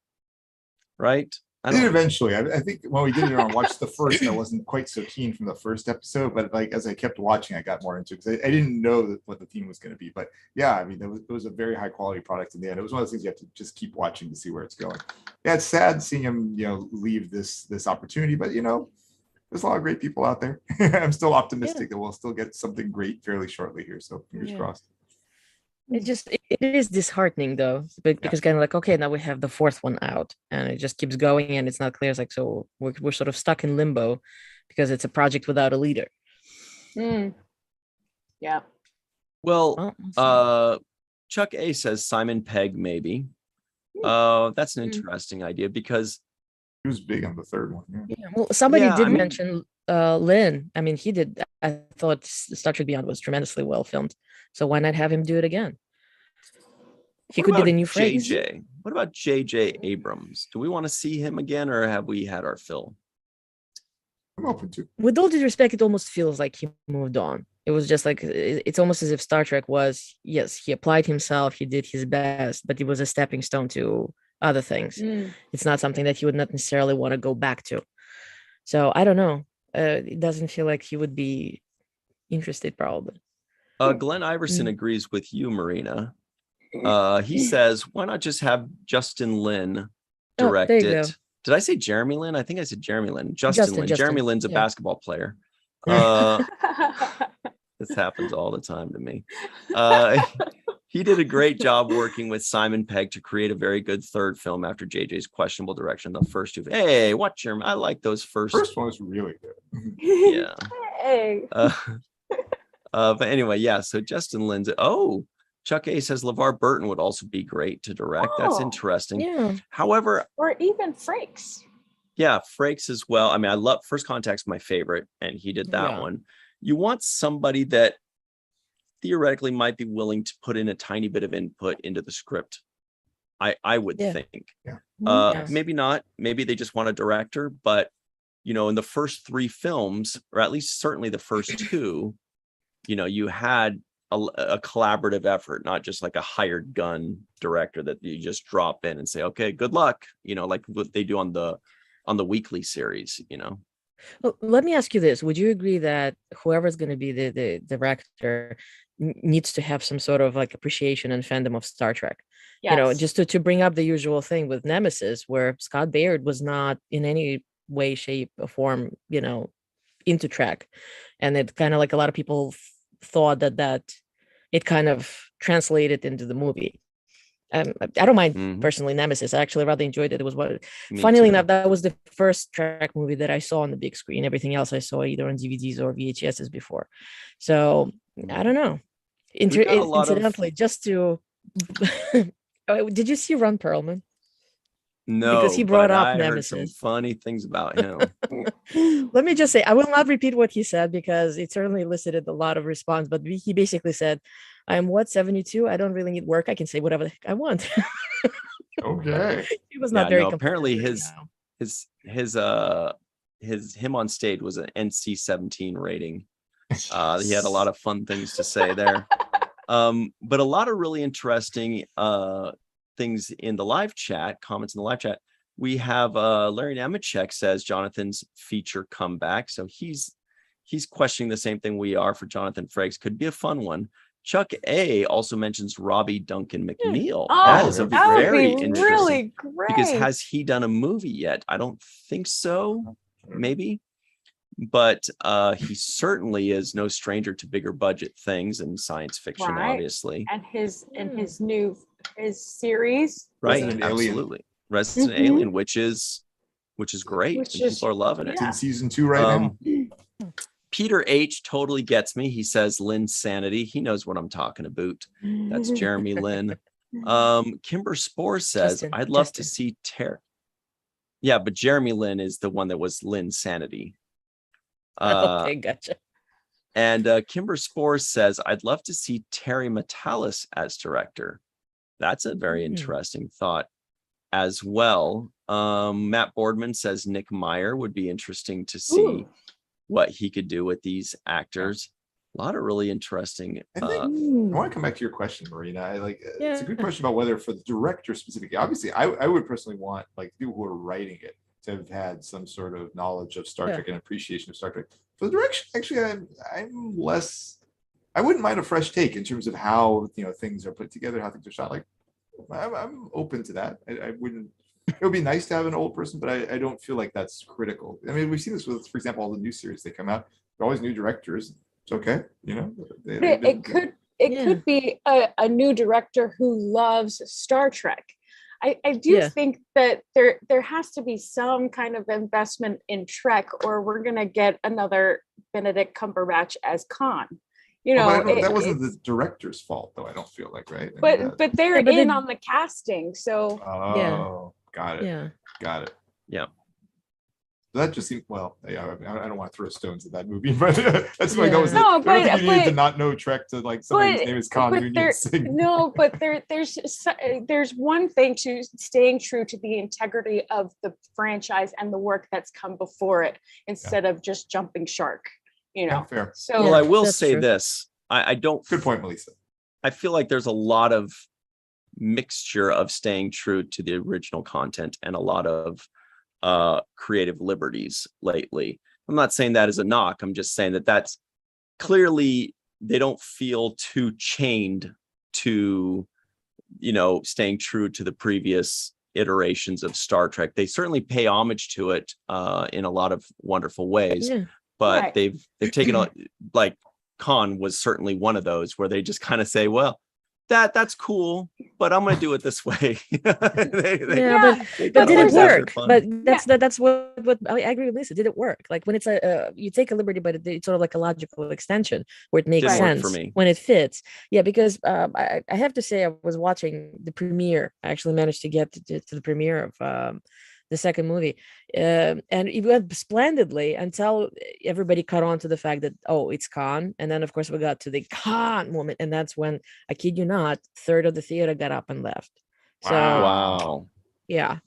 right?
I did eventually. I think when we did it on watch the first, I wasn't quite so keen from the first episode, but like as I kept watching, I got more into it because I didn't know what the theme was going to be. But yeah, I mean, it was a very high quality product in the end. It was one of those things you have to just keep watching to see where it's going. Yeah, it's sad seeing him, leave this opportunity, but there's a lot of great people out there. I'm still optimistic that we'll still get something great fairly shortly here. So fingers crossed.
It is disheartening though, because kind of like, okay, now we have the fourth one out and it just keeps going and it's not clear. It's like, so we're sort of stuck in limbo because it's a project without a leader.
Yeah.
Well, Chuck A says Simon Pegg, maybe. That's an interesting idea because
he was big on the third one.
Yeah. Well, somebody did mention Lynn. I mean, he did. I thought Star Trek Beyond was tremendously well filmed. So why not have him do it again? He could be the new phrase.
JJ. What about JJ Abrams? Do we want to see him again, or have we had our fill?
I'm open to.
With all due respect, it almost feels like he moved on. It was just like, it's almost as if Star Trek was, yes, he applied himself, he did his best, but it was a stepping stone to other things. It's not something that he would not necessarily want to go back to. So I don't know. It doesn't feel like he would be interested, probably.
Glenn Iverson agrees with you, Marina. He says, why not just have Justin Lin direct it? Go. Did I say Jeremy Lin? I think I said Jeremy Lin. Justin Lin. Jeremy Lin's a basketball player. This happens all the time to me. He did a great job working with Simon Pegg to create a very good third film after JJ's questionable direction. The first two. Hey, watch your. I like those first.
First one was really good.
Yeah.
Hey.
But anyway, yeah. So Justin Lin's. Oh, Chuck A says LeVar Burton would also be great to direct. That's interesting.
Yeah.
However,
or even Frakes.
Yeah, Frakes as well. I mean, I love First Contact's my favorite, and he did that one. You want somebody that theoretically might be willing to put in a tiny bit of input into the script. I would think. Yeah. Maybe not. Maybe they just want a director, but in the first three films, or at least certainly the first two, you had a collaborative effort, not just like a hired gun director that you just drop in and say, okay, good luck, like what they do on the weekly series,
Well, let me ask you this. Would you agree that whoever's going to be the director needs to have some sort of like appreciation and fandom of Star Trek? Yes. Just to bring up the usual thing with Nemesis, where Scott Baird was not in any way, shape, or form, into Trek. And it kind of like a lot of people thought that it kind of translated into the movie. I don't mind personally Nemesis. I actually rather enjoyed it. It was funnily enough, that was the first Trek movie that I saw on the big screen. Everything else I saw either on DVDs or VHSs before. So I don't know. Incidentally, just to did you see Ron Perlman?
No,
because he brought up
I
Nemesis.
Heard some funny things about him.
Let me just say, I will not repeat what he said because it certainly elicited a lot of response. But he basically said, "I'm 72. I don't really need work. I can say whatever the heck I want."
Okay.
He was not very.
Apparently, him on stage was an NC-17 rating. He had a lot of fun things to say there, but a lot of really interesting things in the live chat, comments in the live chat. We have Larry Nemechek says Jonathan's feature comeback. So he's questioning the same thing we are for Jonathan Frakes. Could be a fun one. Chuck A also mentions Robbie Duncan McNeil.
Oh,
That is a
that'd be
very
be
interesting.
really great.
Because has he done a movie yet? I don't think so. Maybe. But he certainly is no stranger to bigger budget things and science fiction,
Right.
obviously.
and his series.
Right.
Resident Alien.
Absolutely. Resident
Mhm.
Alien, which is great.
Which
And
is-
people are loving it.
It's in season 2 right now.
Peter H totally gets me. He says Lynn's sanity. He knows what I'm talking about. That's Jeremy Lynn. Kimber Spore says,
Justin,
I'd love to
Justin.
see Terry. Yeah, but Jeremy Lynn is the one that was Lynn's sanity.
Okay, gotcha.
And Kimber Spore says, I'd love to see Terry Metalis as director. That's a very interesting thought as well. Matt Boardman says Nick Meyer would be interesting to see
Ooh.
what he could do with these actors. A lot of really interesting.
I think I want to come back to your question, Marina. It's a good question about whether for the director specifically. Obviously, I would personally want like people who are writing it to have had some sort of knowledge of Star Trek and appreciation of Star Trek. For the direction, actually, I'm less. I wouldn't mind a fresh take in terms of how things are put together, how things are shot. Like I'm open to that. I wouldn't. It would be nice to have an old person, but I don't feel like that's critical. I mean, we've seen this with, for example, all the new series they come out. They're always new directors. It's okay,
It could be a new director who loves Star Trek. I do think that there has to be some kind of investment in Trek, or we're gonna get another Benedict Cumberbatch as Khan.
That wasn't the director's fault, though. I don't feel like, right?
But they're
but
in on the casting, so
got it.
Yeah.
Got it.
Yeah.
That just seemed I don't want to throw stones at that movie, but that's like that was.
No,
I don't think
but-
you needed to not know Trek to like somebody's name is Khan
but
Noonien sing.
No, but there's one thing to staying true to the integrity of the franchise and the work that's come before it, instead of just jumping shark.
Yeah, fair.
So
Well, I will
that's
say
true.
this. I don't.
Good point, Melissa.
I feel like there's a lot of mixture of staying true to the original content and a lot of creative liberties lately. I'm not saying that as a knock. I'm just saying that that's clearly they don't feel too chained to, staying true to the previous iterations of Star Trek. They certainly pay homage to it in a lot of wonderful ways,
Yeah.
but
Right.
they've taken on, like Khan was certainly one of those where they just kind of say, well, that's cool, but I'm going to do it this way.
But
They
did
always
it
have their
work?
fun.
But that's what I agree with Lisa. Did it work? Like when it's you take a liberty, but it's sort of like a logical extension where it makes
Didn't work
sense
for me.
when it fits. Yeah, because I have to say I was watching the premiere. I actually managed to get to the premiere of the second movie, and it went splendidly until everybody caught on to the fact that it's Khan, and then of course we got to the Khan moment, and that's when, I kid you not, third of the theater got up and left. So
Wow.
yeah.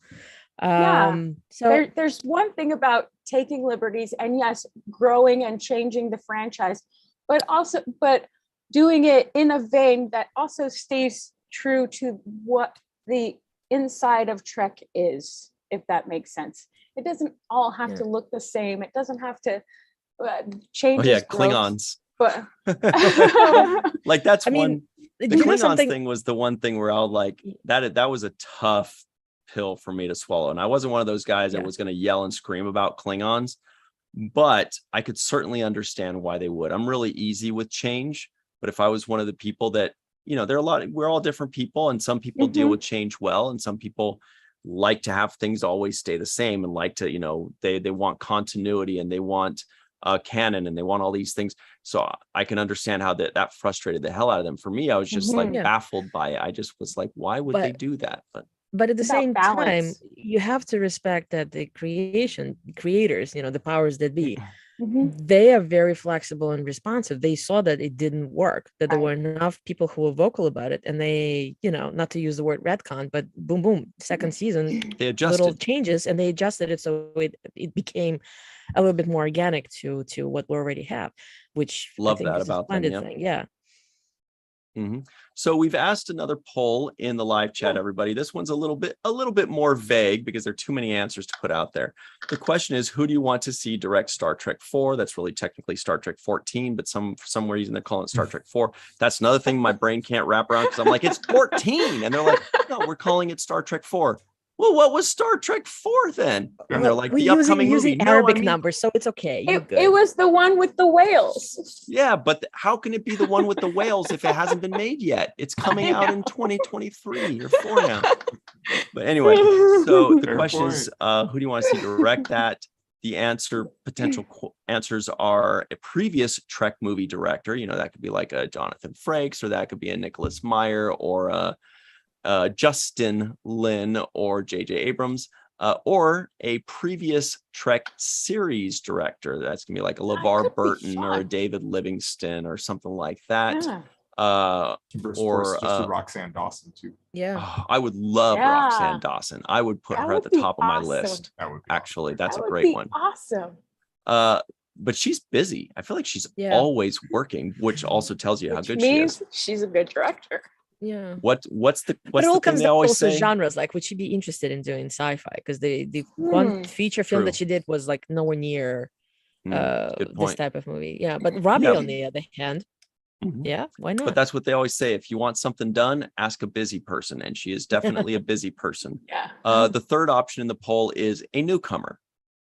Yeah.
So
there's one thing about taking liberties and yes, growing and changing the franchise, but doing it in a vein that also stays true to what the inside of Trek is, if that makes sense. It doesn't all have to look the same. It doesn't have to change.
Oh yeah, Klingons.
But
Like that's
I mean,
one. The
you know
Klingons
something-
thing was the one thing where I was like, that was a tough pill for me to swallow, and I wasn't one of those guys that was going to yell and scream about Klingons, but I could certainly understand why they would. I'm really easy with change, but if I was one of the people that, we're all different people, and some people deal with change well, and some people like to have things always stay the same and like to, they want continuity and they want canon and they want all these things. So I can understand how that frustrated the hell out of them. For me, I was just like baffled by it. I just was like, why would they do that?
But at the
It's about
same
balance.
time, you have to respect that the creators, the powers that be, they are very flexible and responsive. They saw that it didn't work, that there were enough people who were vocal about it, and they, not to use the word retcon, but boom, boom, second season,
They adjusted.
little changes, and they adjusted it so it became a little bit more organic to what we already have, which
Love
I think
that
is a
about them,
splendid
yeah.
thing. Yeah.
Mhm. So we've asked another poll in the live chat, everybody. This one's a little bit more vague because there are too many answers to put out there. The question is, who do you want to see direct Star Trek 4? That's really technically Star Trek 14, but for some reason they're calling it Star Trek 4. That's another thing my brain can't wrap around because I'm like, it's 14. And they're like, no, we're calling it Star Trek 4. Well, what was Star Trek 4 then? And they're like, the upcoming movie.
using Arabic numbers, so it's okay. You're good.
It was the one with the whales.
Yeah, but how can it be the one with the whales if it hasn't been made yet? It's coming out in 2023 or 4 now. But anyway, so the question is, who do you want to see direct that? The potential answers are a previous Trek movie director. You know, that could be like a Jonathan Frakes, or that could be a Nicholas Meyer, or a Justin Lin, or J.J. Abrams, or a previous Trek series director. That's gonna be like a LeVar Burton or a David Livingston or something like that.
Yeah.
Or
just Roxanne Dawson too.
Yeah.
Oh, I would love Roxanne Dawson. I would put her at the top of my list.
That would be
Actually, that's
That
a
would
great
be
one.
Awesome.
But she's busy. I feel like she's always working, which also tells you how good she is.
She's a good director.
Yeah.
What's the
But it all
thing
comes
they
down
always
also
say?
genres. Like, would she be interested in doing sci-fi? Because the one feature film
True.
that she did was like nowhere near
Good
this
point.
type of movie. Yeah. But Robbie, on the other hand, yeah, why not?
But that's what they always say. If you want something done, ask a busy person. And she is definitely a busy person.
Yeah.
The third option in the poll is a newcomer,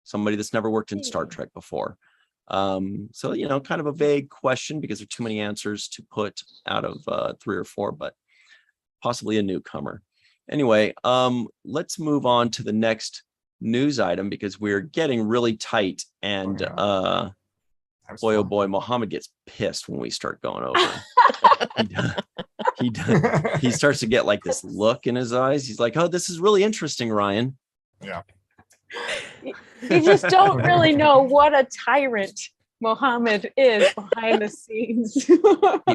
somebody that's never worked in Star Trek before. So, you know, kind of a vague question because there are too many answers to put out of 3 or 4, but possibly a newcomer. Anyway, let's move on to the next news item because we're getting really tight. And boy, oh boy, Mohammed gets pissed when we start going over. He starts to get like this look in his eyes. He's like, oh, this is really interesting, Ryan.
Yeah.
You just don't really know what a tyrant Mohammed is behind the scenes.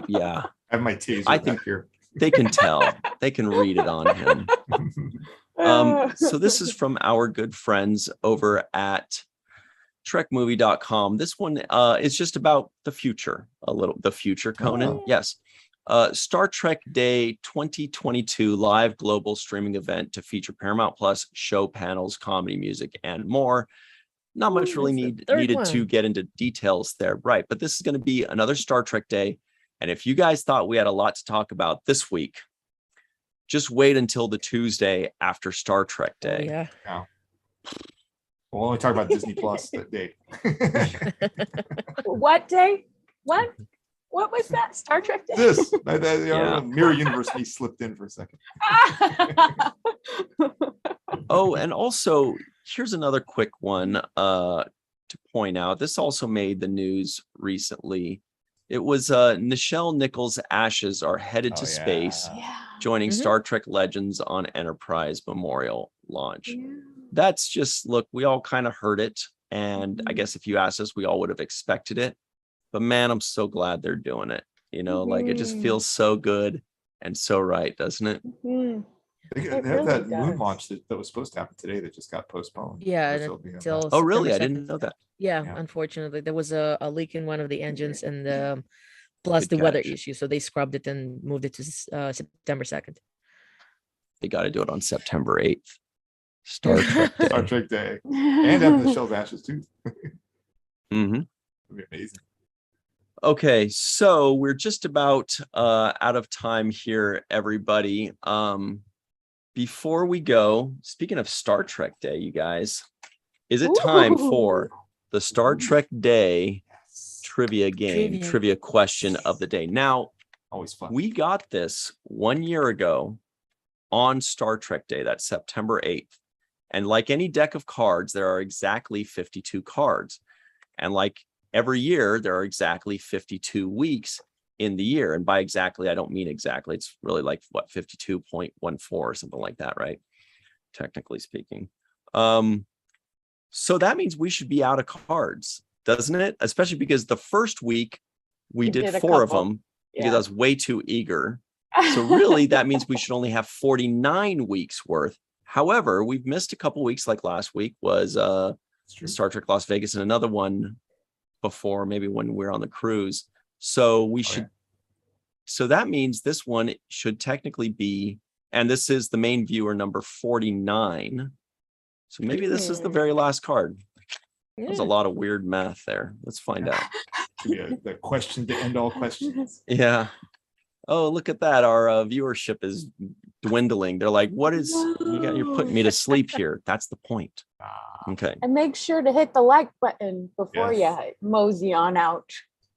Yeah.
I have my taser
I think
back here.
They can tell. They can read it on him. So this is from our good friends over at trekmovie.com. This one is just about the future, the future, Conan.
Oh.
Yes. Star Trek Day 2022 live global streaming event to feature Paramount Plus show panels, comedy, music, and more. Not much really needed to get into details there, right? But this is going to be another Star Trek Day. And if you guys thought we had a lot to talk about this week, just wait until the Tuesday after Star Trek Day.
Yeah.
We'll only talk about Disney Plus that day.
What day? What was that? Star Trek Day?
This. Mirror Universe me slipped in for a second.
Oh, and also, here's another quick one to point out. This also made the news recently. It was Nichelle Nichols' ashes are headed to space, joining Star Trek Legends on Enterprise Memorial launch.
Yeah.
That's just, look, we all kind of heard it. And I guess if you asked us, we all would have expected it. But man, I'm so glad they're doing it. You know, like it just feels so good and so right, doesn't it?
They have
really
that
does.
moon launch that was supposed to happen today that just got postponed.
Yeah.
Till
Oh, really? I
September
didn't know that.
Yeah,
Yeah.
unfortunately, there was a leak in one of the engines, and plus
Good
the weather
catch.
issue, so they scrubbed it and moved it to September 2nd.
They got to do it on September 8th. Star Trek Day.
Star Trek Day. And have Nichelle's ashes too.
Mm-hmm.
It'd be amazing.
Okay, so we're just about out of time here, everybody. Before we go, speaking of Star Trek Day, you guys, is it time for the Star Trek Day trivia game, trivia question of the day? Now,
Always fun.
we got this 1 year ago on Star Trek Day, that's September 8th. And like any deck of cards, there are exactly 52 cards. And like every year, there are exactly 52 weeks in the year. And by exactly, I don't mean exactly. It's really like, what, 52.14 or something like that, right? Technically speaking. So that means we should be out of cards, doesn't it? Especially because the first week we did 4 of them because I was way too eager. So really, that means we should only have 49 weeks worth. However, we've missed a couple weeks, like last week was Star Trek Las Vegas and another one before, maybe when we were on the cruise. So we should So that means this one should technically be, and this is the main viewer number 49. So maybe this is the very last card. There's a lot of weird math there. Let's find out.
Yeah, the question to end all questions.
Yeah. Oh, look at that. Our viewership is dwindling. They're like, what is, you're putting me to sleep here. That's the point. Okay.
And make sure to hit the like button before
Yes.
you mosey on out.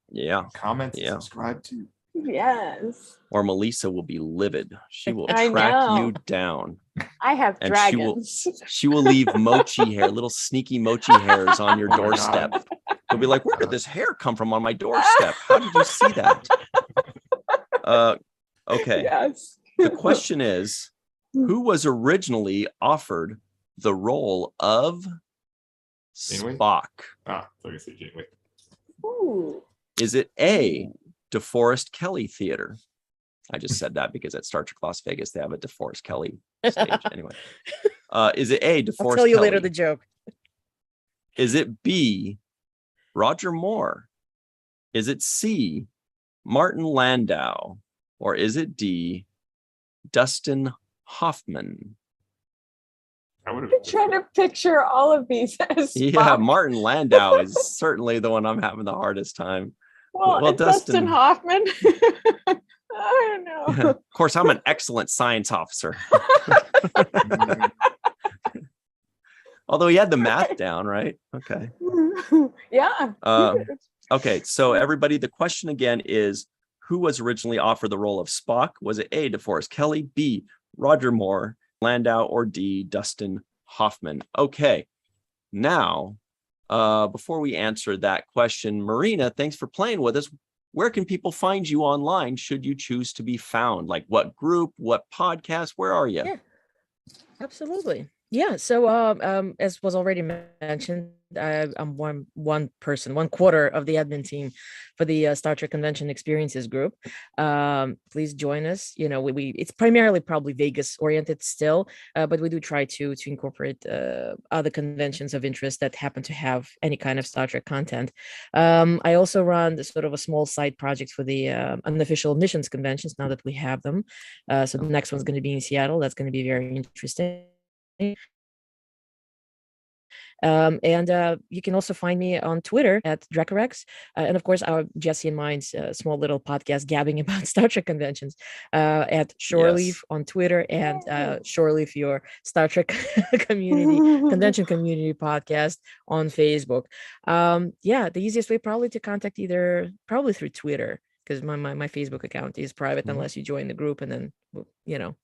Yeah.
Comment,
Yeah.
subscribe to.
Yes.
Or Melissa will be livid. She will
I
track
know.
you down.
I have
And
dragons.
She will leave mochi hair, little sneaky mochi hairs on your
Oh my
doorstep.
God.
You'll be like, where did this hair come from on my doorstep? How did you see that? Okay.
Yes.
The question is, who was originally offered the role of
Janeway?
Spock?
Ah, so I say Janeway.
Ooh.
Is it A, DeForest Kelley Theater? I just said that because at Star Trek Las Vegas, they have a DeForest Kelley stage. Anyway, is it A, DeForest
I'll tell you later
Kelley?
the joke.
Is it B, Roger Moore? Is it C, Martin Landau? Or is it D, Dustin Hoffman?
I would
I'm
have.
trying to picture all of these as
Yeah,
Spock.
Martin Landau is certainly the one I'm having the hardest time.
Well,
well,
and Dustin
Dustin-
Hoffman. I don't know.
Of course, I'm an excellent science officer. Although he had the math down, right? Okay.
Yeah.
Okay, so everybody, the question again is, who was originally offered the role of Spock? Was it A, DeForest Kelley, B, Roger Moore, Landau, or D, Dustin Hoffman? Okay, now, before we answer that question, Marina, thanks for playing with us. Where can people find you online should you choose to be found? Like what group, what podcast, where are you?
Yeah. Absolutely. Yeah. So, as was already mentioned, I'm one person, 1/4 of the admin team for the Star Trek Convention Experiences group. Please join us. You know, we it's primarily probably Vegas oriented still, but we do try to incorporate other conventions of interest that happen to have any kind of Star Trek content. I also run sort of a small side project for the unofficial missions conventions now that we have them. So the next one's going to be in Seattle. That's going to be very interesting. And you can also find me on Twitter at Dracorex, and of course our Jesse and mine's small little podcast gabbing about Star Trek conventions at Shoreleaf
Yes.
on Twitter, and Shoreleaf, your Star Trek community convention community podcast on Facebook. Yeah, the easiest way probably to contact probably through Twitter, because my Facebook account is private unless you join the group, and then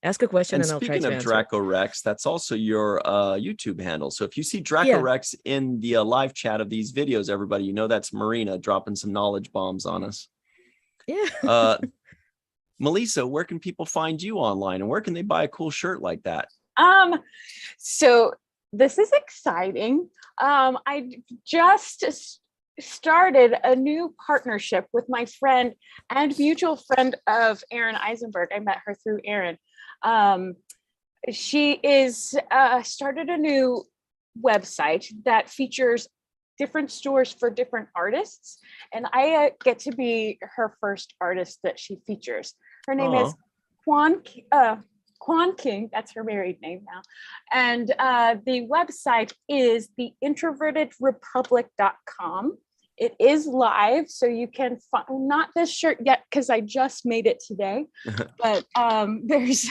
ask a question
And
and I'll try
speaking
to
of
answer.
Draco Rex, that's also your YouTube handle. So if you see Draco Rex in the live chat of these videos, everybody, that's Marina dropping some knowledge bombs on us.
Yeah.
Melissa, where can people find you online, and where can they buy a cool shirt like that?
So this is exciting. I just started a new partnership with my friend and mutual friend of Erin Eisenberg. I met her through Erin. She is started a new website that features different stores for different artists, and I get to be her first artist that she features. Her name is Quan King, that's her married name now. And the website is theintrovertedrepublic.com. It is live, so you can find, not this shirt yet because I just made it today, but there's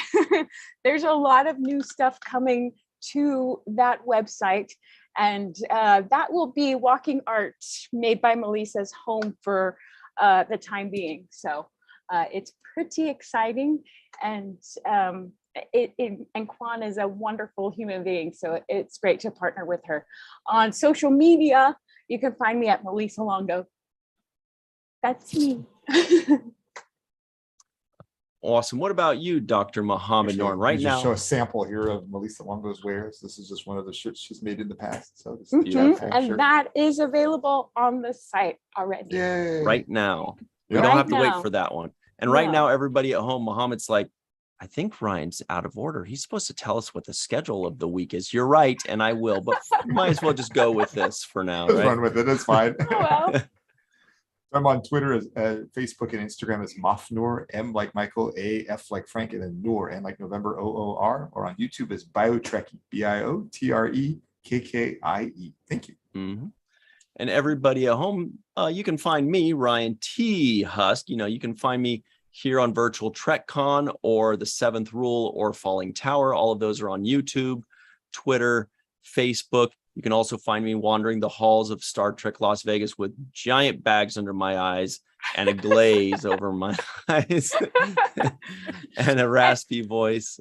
there's a lot of new stuff coming to that website. And that will be walking art made by Melissa's home for the time being. So it's pretty exciting. And and Quan is a wonderful human being, so it's great to partner with her. On social media, you can find me at Melissa Longo. That's me.
Awesome. What about you, Dr. Muhammad Norn? Right
Just show
now,
a sample here of Melissa Longo's wares. This is just one of the shirts she's made in the past. So this
And that is available on the site already.
Yay.
right now, we
Yeah.
don't
Right
have to wait
now.
for that one. And right
No.
now, everybody at home, Muhammad's like, I think Ryan's out of order. He's supposed to tell us what the schedule of the week is. You're right, and I will, but might as well just go with this for now,
Let's
right?
run with it. It's fine.
Oh, well.
I'm on Twitter, as Facebook and Instagram as Mofnor, M like Michael, A, F like Frank, and then Noor, N like November, OOR, or on YouTube as Biotrekkie, BIOTREKKIE. Thank you.
Mm-hmm. And everybody at home, you can find me, Ryan T. Husk. You can find me here on Virtual TrekCon or The Seventh Rule or Falling Tower. All of those are on YouTube, Twitter, Facebook. You can also find me wandering the halls of Star Trek Las Vegas with giant bags under my eyes and a glaze over my eyes and a raspy voice.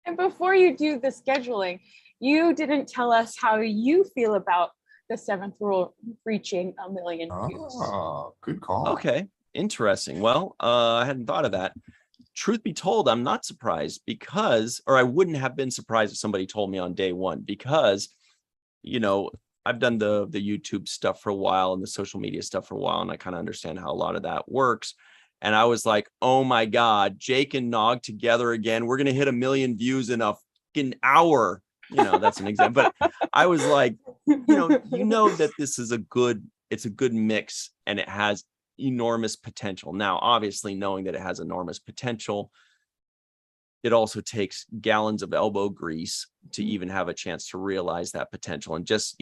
And before you do the scheduling, you didn't tell us how you feel about the Seventh Rule reaching 1 million views.
Oh, good call.
Okay, interesting. Well, I hadn't thought of that. Truth be told, I'm not surprised or I wouldn't have been surprised if somebody told me on day one, because I've done the YouTube stuff for a while and the social media stuff for a while, and I kind of understand how a lot of that works. And I was like, oh my God, Jake and Nog together again. We're going to hit 1 million views in a fucking hour. That's an example. But I was like, that this is it's a good mix and it has enormous potential. Now, obviously, knowing that it has enormous potential, it also takes gallons of elbow grease to even have a chance to realize that potential. And just,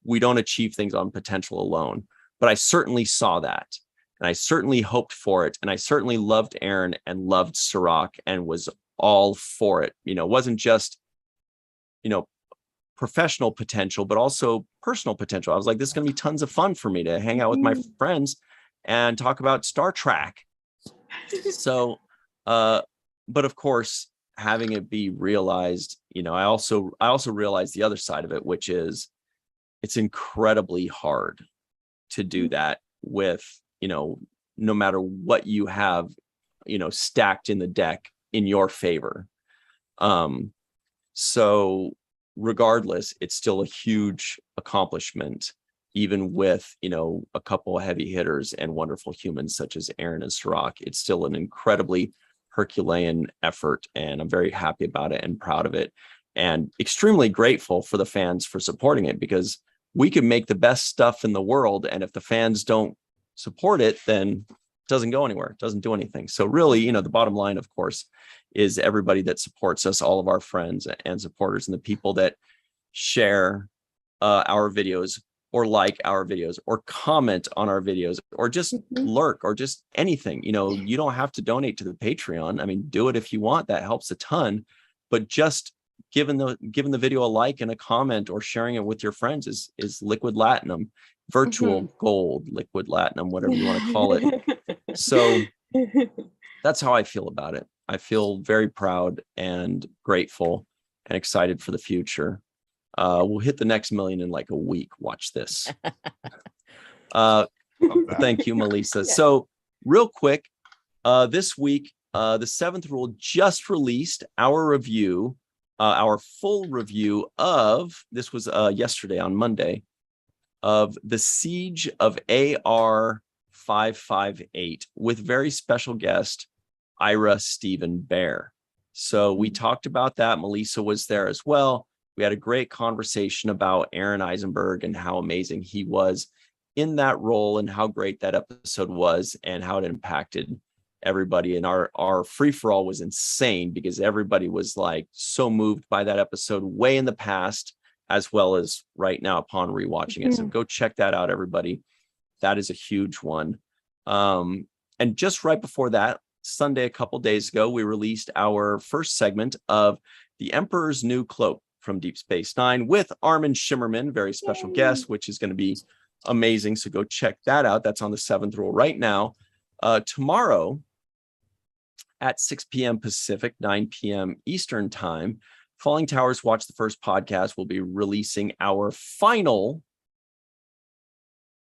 we don't achieve things on potential alone, but I certainly saw that. And I certainly hoped for it. And I certainly loved Aaron and loved Sirach and was all for it. It wasn't just, professional potential, but also personal potential. I was like, this is going to be tons of fun for me to hang out with my friends and talk about Star Trek. So, but of course, having it be realized, I also realized the other side of it, which is it's incredibly hard to do that with, no matter what you have, stacked in the deck in your favor. So regardless, it's still a huge accomplishment, even with, a couple of heavy hitters and wonderful humans such as Aaron and Sirach. It's still an incredibly Herculean effort, and I'm very happy about it and proud of it, and extremely grateful for the fans for supporting it, because we can make the best stuff in the world, and if the fans don't support it, then it doesn't go anywhere. It doesn't do anything. So really, the bottom line, of course, is everybody that supports us, all of our friends and supporters, and the people that share our videos or like our videos or comment on our videos or just lurk or just anything. You don't have to donate to the Patreon. I mean, do it if you want. That helps a ton. But just giving the video a like and a comment or sharing it with your friends is liquid latinum, virtual gold, liquid latinum, whatever you want to call it. So that's how I feel about it. I feel very proud and grateful and excited for the future. We'll hit the next 1 million in like a week. Watch this. Thank you, Melissa.
Yeah.
So real quick, this week, the Seventh Rule just released our review, our full review of, this was yesterday on Monday, of The Siege of AR 558 with very special guest, Ira Stephen Bear. So we talked about that. Melissa was there as well. We had a great conversation about Aaron Eisenberg and how amazing he was in that role and how great that episode was and how it impacted everybody. And our free-for-all was insane because everybody was like so moved by that episode way in the past, as well as right now upon rewatching it. So go check that out, everybody. That is a huge one. And just right before that, Sunday, a couple days ago, we released our first segment of The Emperor's New Cloak from Deep Space Nine with Armin Shimmerman, very special guest, which is going to be amazing. So go check that out. That's on the Seventh Rule right now. Tomorrow at 6 p.m. Pacific, 9 p.m. Eastern Time, Falling Towers Watch the First podcast will be releasing our final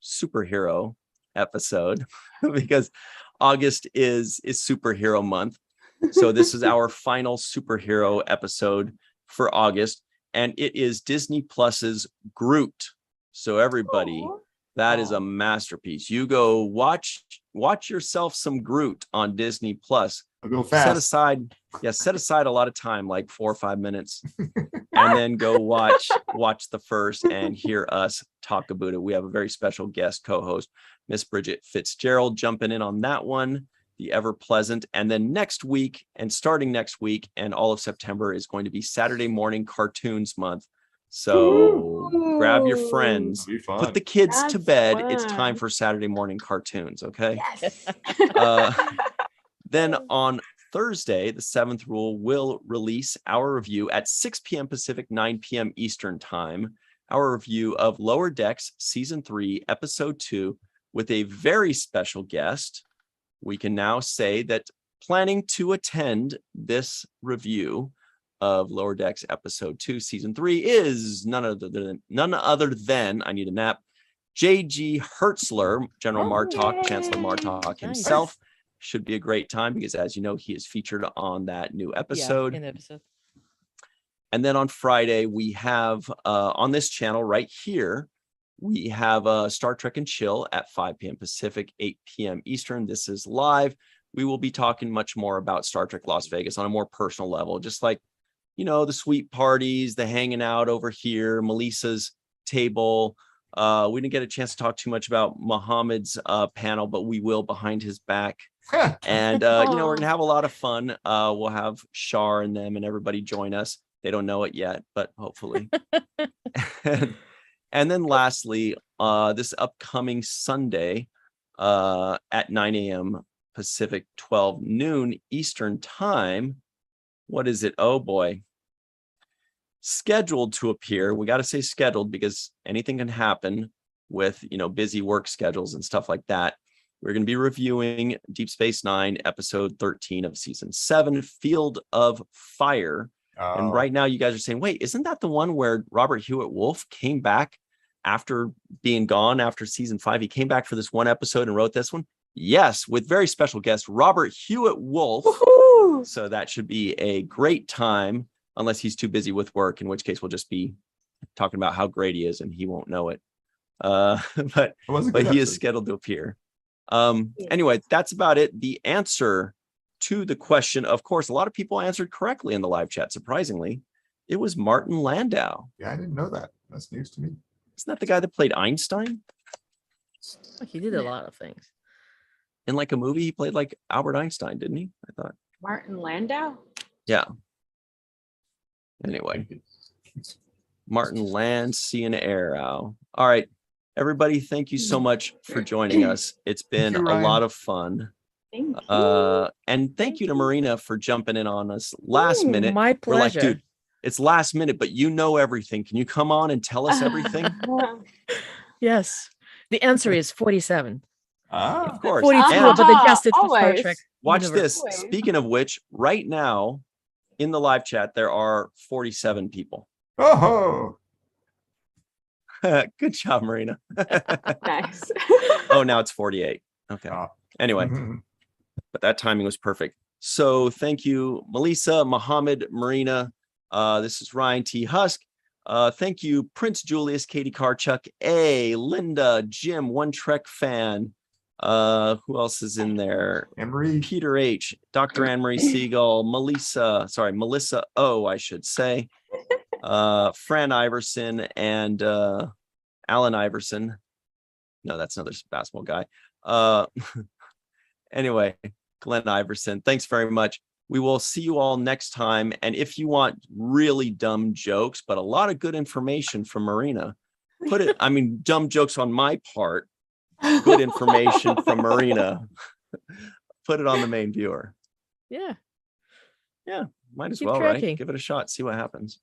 superhero episode because August is superhero month. So this is our final superhero episode for August, and it is Disney Plus's Groot. So everybody, that is a masterpiece. You go watch yourself some Groot on Disney Plus.
I'll go fast.
Set aside a lot of time, like 4 or 5 minutes, and then go watch the first and hear us talk about it. We have a very special guest co-host, Miss Bridget Fitzgerald jumping in on that one, the ever pleasant. And then next week, and starting next week and all of September is going to be Saturday morning cartoons month. So grab your friends,
It'll be fun.
put the kids to
That's
bed. It's
fun.
time for Saturday morning cartoons. Okay.
Yes.
Then on Thursday, the 7th Rule will release our review at 6 p.m. Pacific, 9 p.m. Eastern time. Our review of Lower Decks Season 3, Episode 2, with a very special guest. We can now say that planning to attend this review of Lower Decks Episode 2, Season 3 is none other than I need a nap, J.G. Hertzler, General Martok, Chancellor Martok himself. Should be a great time because, as you know, he is featured on that new episode.
Yeah, in the episode.
And then on Friday, we have on this channel right here, we have Star Trek and Chill at 5 p.m. Pacific, 8 p.m. Eastern. This is live. We will be talking much more about Star Trek Las Vegas on a more personal level, just like, you know, the sweet parties, the hanging out over here, Melissa's table. We didn't get a chance to talk too much about Muhammad's panel, but we will behind his back. And, you know, we're going to have a lot of fun. We'll have Shar and them and everybody join us. They don't know it yet, but hopefully. And then lastly, this upcoming Sunday at 9 a.m. Pacific, 12 noon Eastern time. What is it? Oh, boy. Scheduled to appear. We got to say scheduled because anything can happen with, you know, busy work schedules and stuff like that. We're going to be reviewing Deep Space Nine, episode 13 of season 7, Field of Fire. And right now you guys are saying, wait, isn't that the one where Robert Hewitt Wolf came back after being gone after season 5? He came back for this one episode and wrote this one. Yes, with very special guest, Robert Hewitt Wolf.
Woohoo!
So that should be a great time, unless he's too busy with work, in which case we'll just be talking about how great he is and he won't know it. But he is scheduled to appear. Anyway, that's about it. The answer to the question, of course, a lot of people answered correctly in the live chat. Surprisingly, it was Martin Landau.
Yeah, I didn't know that. That's news to me.
Isn't that the guy that played Einstein?
He did a lot of things.
In like a movie, he played like Albert Einstein, didn't he? I thought.
Martin Landau?
Yeah. Anyway, Martin Landau. All right, everybody, thank you so much for joining us. It's been a lot of fun.
Thank you.
And thank you to Marina for jumping in on us last minute.
My pleasure.
We're like, dude, it's last minute, but you know everything. Can you come on and tell us everything?
Yes. The answer is 47.
Of course.
42,
And
but adjusted for Star
always.
Trek.
watch
universe.
this.
Always.
Speaking of which, right now in the live chat, there are 47 people.
Oh,
Good job, Marina.
Nice.
Oh, now it's 48. Okay. Anyway,
mhm.
but that timing was perfect. So thank you, Melissa, Mohammed, Marina. This is Ryan T. Husk. Thank you, Prince Julius, Katie Karchuk, A, Linda, Jim, One Trek fan. Who else is in there?
Emery.
Peter H, Dr. Anne-Marie Siegel, Melissa O, I should say. Fran Iverson and Alan Iverson. No, that's another basketball guy. Anyway, Glenn Iverson, thanks very much. We will see you all next time. And if you want really dumb jokes, but a lot of good information from Marina, dumb jokes on my part, good information from Marina, put it on the main viewer.
Yeah.
Yeah, might as
Keep
well,
tracking.
right? Give it a shot, see what happens.